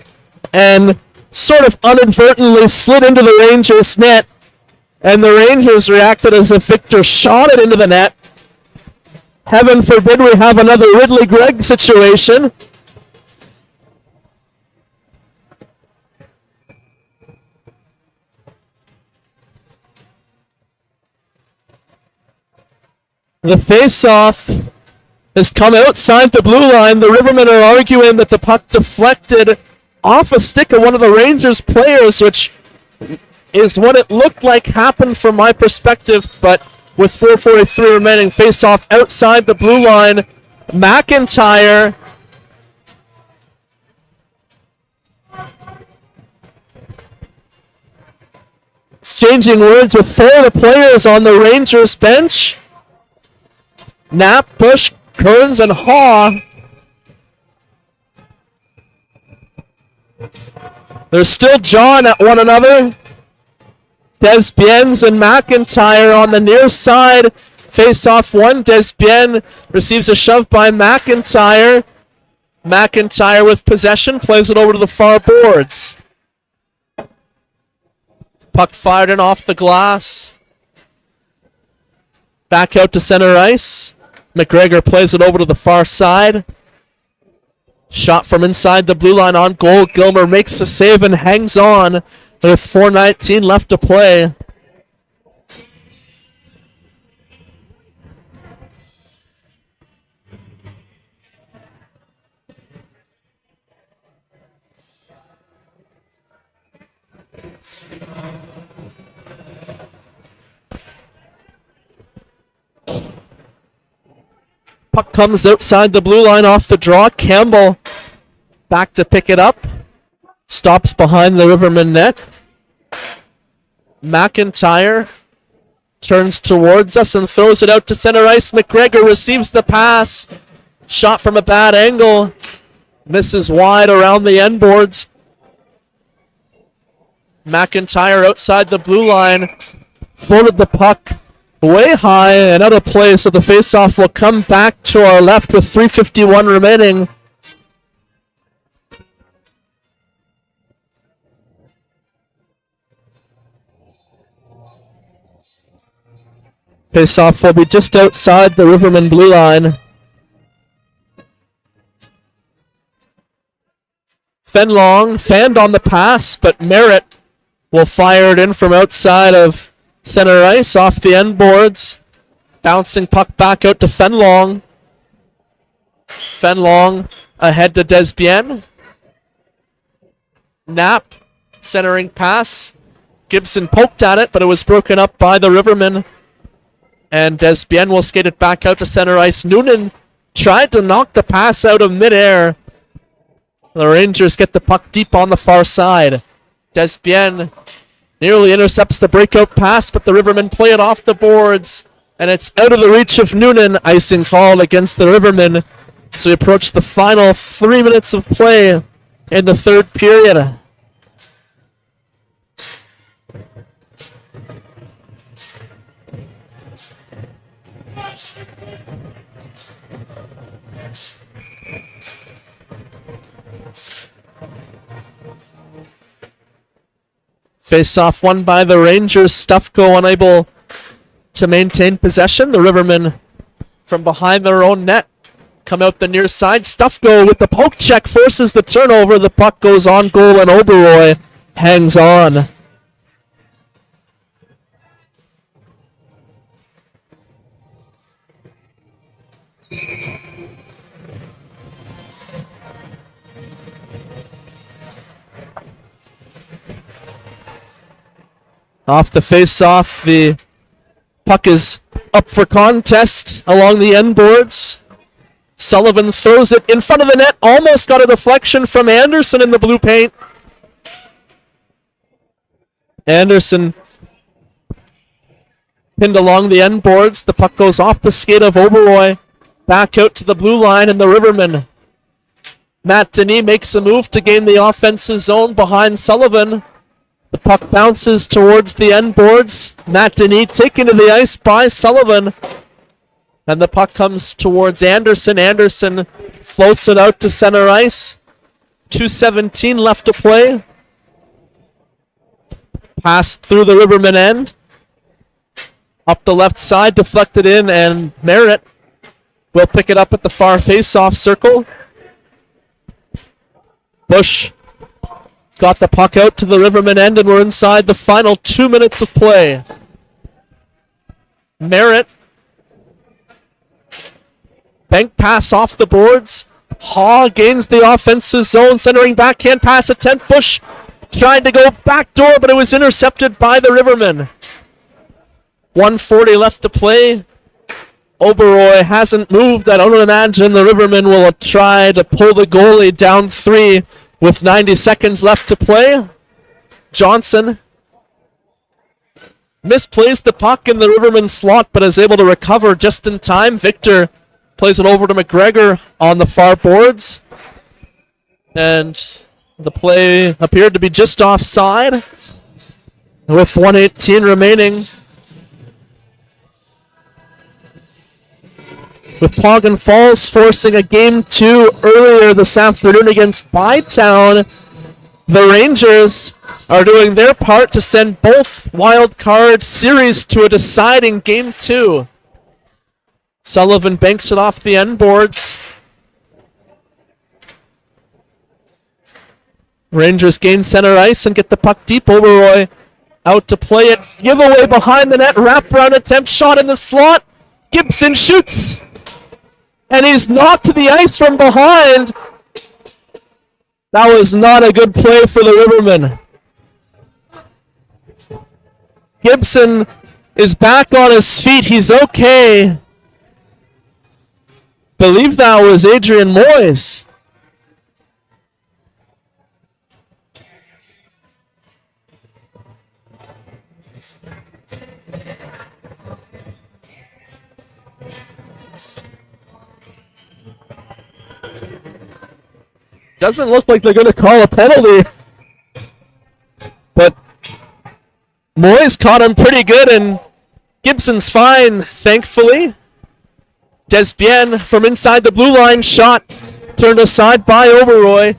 A: and sort of inadvertently slid into the Rangers' net. And the Rangers reacted as if Victor shot it into the net. Heaven forbid we have another Ridley Gregg situation. The face-off has come outside the blue line. The Rivermen are arguing that the puck deflected off a stick of one of the Rangers players, which is what it looked like happened from my perspective, but with 4:43 remaining, face-off outside the blue line. McIntyre exchanging words with 4 of the players on the Rangers bench. Knapp, Bush, Kearns, and Haw. They're still jawing at one another. Desbiens and McIntyre on the near side. Face off one. Desbiens receives a shove by McIntyre. McIntyre with possession, plays it over to the far boards. Puck fired in off the glass. Back out to center ice. McGregor plays it over to the far side. Shot from inside the blue line on goal. Gilmer makes the save and hangs on with 4:19 left to play. Puck comes outside the blue line off the draw. Campbell back to pick it up. Stops behind the Rivermen net. McIntyre turns towards us and throws it out to center ice. McGregor receives the pass. Shot from a bad angle. Misses wide around the end boards. McIntyre outside the blue line. Floated the puck way high and out of play, so the face-off will come back to our left with 3:51 remaining. Face-off will be just outside the Rivermen blue line. Fenlong fanned on the pass, but Merritt will fire it in from outside of center ice off the end boards. Bouncing puck back out to Fenlong. Fenlong ahead to Desbienne. Knapp, centering pass. Gibson poked at it, but it was broken up by the Rivermen. And Desbienne will skate it back out to center ice. Noonan tried to knock the pass out of midair. The Rangers get the puck deep on the far side. Desbienne nearly intercepts the breakout pass, but the Rivermen play it off the boards. And it's out of the reach of Noonan. Icing called against the Rivermen. So we approach the final 3 minutes of play in the third period. Face-off won by the Rangers. Stufko unable to maintain possession. The Rivermen from behind their own net come out the near side. Stufko with the poke check forces the turnover. The puck goes on goal and Oberoy hangs on. Off the face-off, the puck is up for contest along the end boards. Sullivan throws it in front of the net, almost got a deflection from Anderson in the blue paint. Anderson pinned along the end boards. The puck goes off the skate of Oberoy, back out to the blue line, and the Rivermen. Matt Denis makes a move to gain the offensive zone behind Sullivan. The puck bounces towards the end boards. Matt Denis taken to the ice by Sullivan. And the puck comes towards Anderson. Anderson floats it out to center ice. 2:17 left to play. Pass through the Rivermen end. Up the left side, deflected in, and Merritt will pick it up at the far face-off circle. Bush got the puck out to the Rivermen end, and we're inside the final 2 minutes of play. Merritt. Bank pass off the boards. Haw gains the offensive zone, centering backhand pass attempt. Bush tried to go backdoor, but it was intercepted by the Rivermen. 1:40 left to play. Oberoy hasn't moved. I don't imagine the Rivermen will try to pull the goalie down 3 with 90 seconds left to play. Johnson misplaced the puck in the Rivermen slot, but is able to recover just in time. Victor plays it over to McGregor on the far boards. And the play appeared to be just offside with 1:18 remaining. With Poggen Falls forcing a Game 2 earlier this afternoon against Bytown, the Rangers are doing their part to send both wild card series to a deciding Game 2. Sullivan banks it off the end boards. Rangers gain center ice and get the puck deep. Oberoy out to play it. Giveaway behind the net. Wraparound attempt. Shot in the slot. Gibson shoots. And he's knocked to the ice from behind. That was not a good play for the Rivermen. Gibson is back on his feet. He's okay. Believe that was Adrian Moyes. Doesn't look like they're going to call a penalty. But Moyes caught him pretty good, and Gibson's fine, thankfully. Desbienne from inside the blue line, shot turned aside by Oberoy.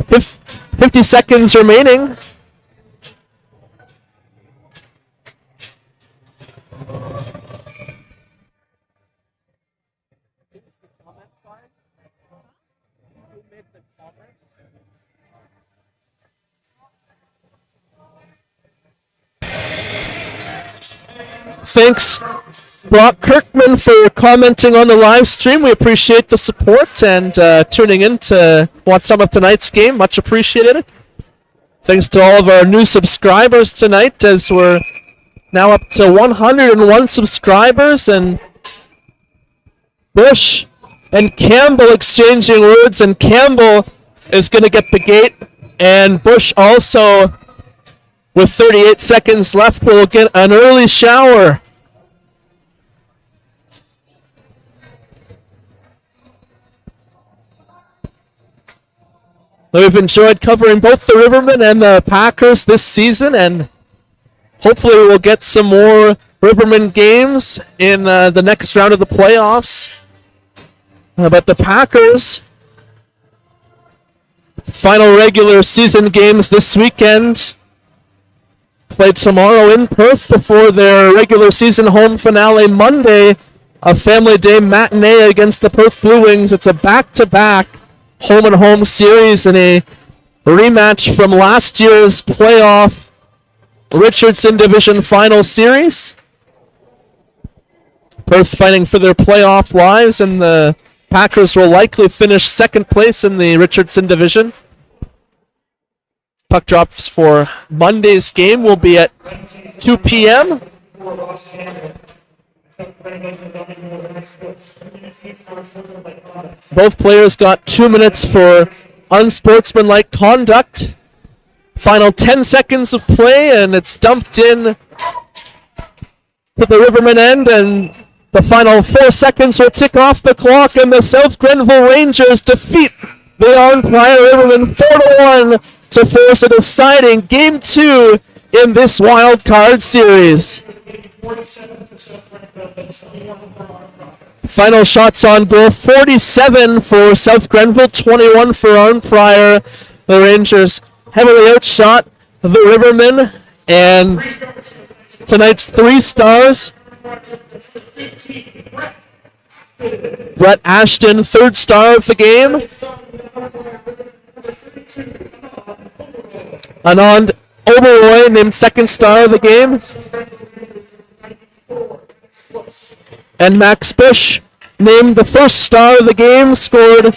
A: If 50 seconds remaining. Thanks, Brock Kirkman, for commenting on the live stream. We appreciate the support and tuning in to watch some of tonight's game. Much appreciated. Thanks to all of our new subscribers tonight, as we're now up to 101 subscribers, and Bush and Campbell exchanging words, and Campbell is going to get the gate, and Bush also, with 38 seconds left, will get an early shower. We've enjoyed covering both the Rivermen and the Packers this season, and hopefully we'll get some more Rivermen games in the next round of the playoffs. But the Packers, final regular season games this weekend, played tomorrow in Perth before their regular season home finale Monday, a family day matinee against the Perth Blue Wings. It's a back-to-back home and home series and a rematch from last year's playoff Richardson Division Final Series. Perth fighting for their playoff lives, and the Packers will likely finish second place in the Richardson Division. Puck drops for Monday's game will be at 2 p.m. Both players got 2 minutes for unsportsmanlike conduct. Final 10 seconds of play, and it's dumped in to the Rivermen end, and the final 4 seconds will tick off the clock, and the South Grenville Rangers defeat the Arnprior Rivermen 4-1 to force a deciding Game 2 in this wild card series. Final shots on goal, 47 for South Grenville, 21 for Arnprior. The Rangers heavily outshot the Rivermen, and tonight's 3 stars. Brett Ashton, 3rd star of the game. Anand Oberoi named 2nd star of the game. And Max Bush named the 1st star of the game, scored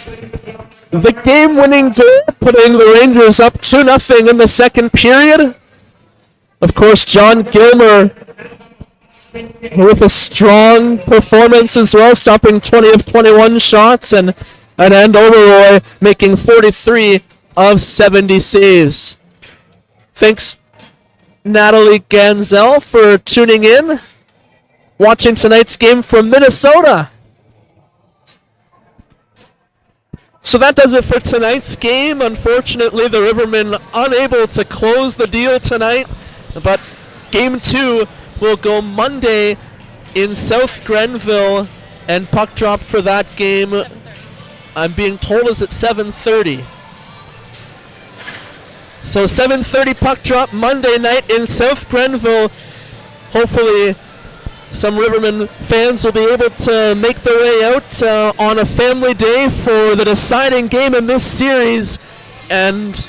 A: the game-winning goal, putting the Rangers up 2-0 in the second period. Of course, John Gilmer with a strong performance as well, stopping 20 of 21 shots, and Oberoi making 43 of 70 saves. Thanks, Natalie Ganzel, for tuning in, watching tonight's game from Minnesota. So that does it for tonight's game. Unfortunately, the Rivermen unable to close the deal tonight, but Game 2 will go Monday in South Grenville, and puck drop for that game, I'm being told, is at 7:30. So 7:30 puck drop Monday night in South Grenville. Hopefully some Rivermen fans will be able to make their way out on a family day for the deciding game in this series, and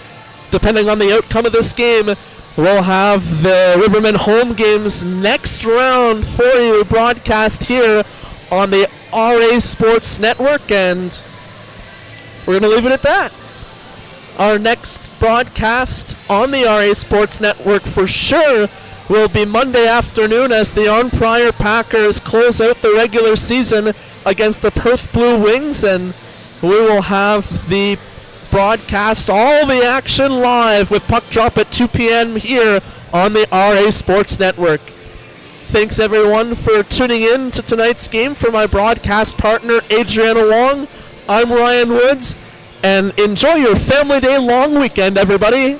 A: depending on the outcome of this game, we'll have the Rivermen home games next round for you broadcast here on the RA Sports Network, and we're going to leave it at that. Our next broadcast on the RA Sports Network for sure will be Monday afternoon as the Arnprior Packers close out the regular season against the Perth Blue Wings, and we will have the broadcast, all the action live with puck drop at 2 p.m. here on the RA Sports Network. Thanks everyone for tuning in to tonight's game. For my broadcast partner Adriana Wong, I'm Ryan Woods, and enjoy your Family Day long weekend, everybody.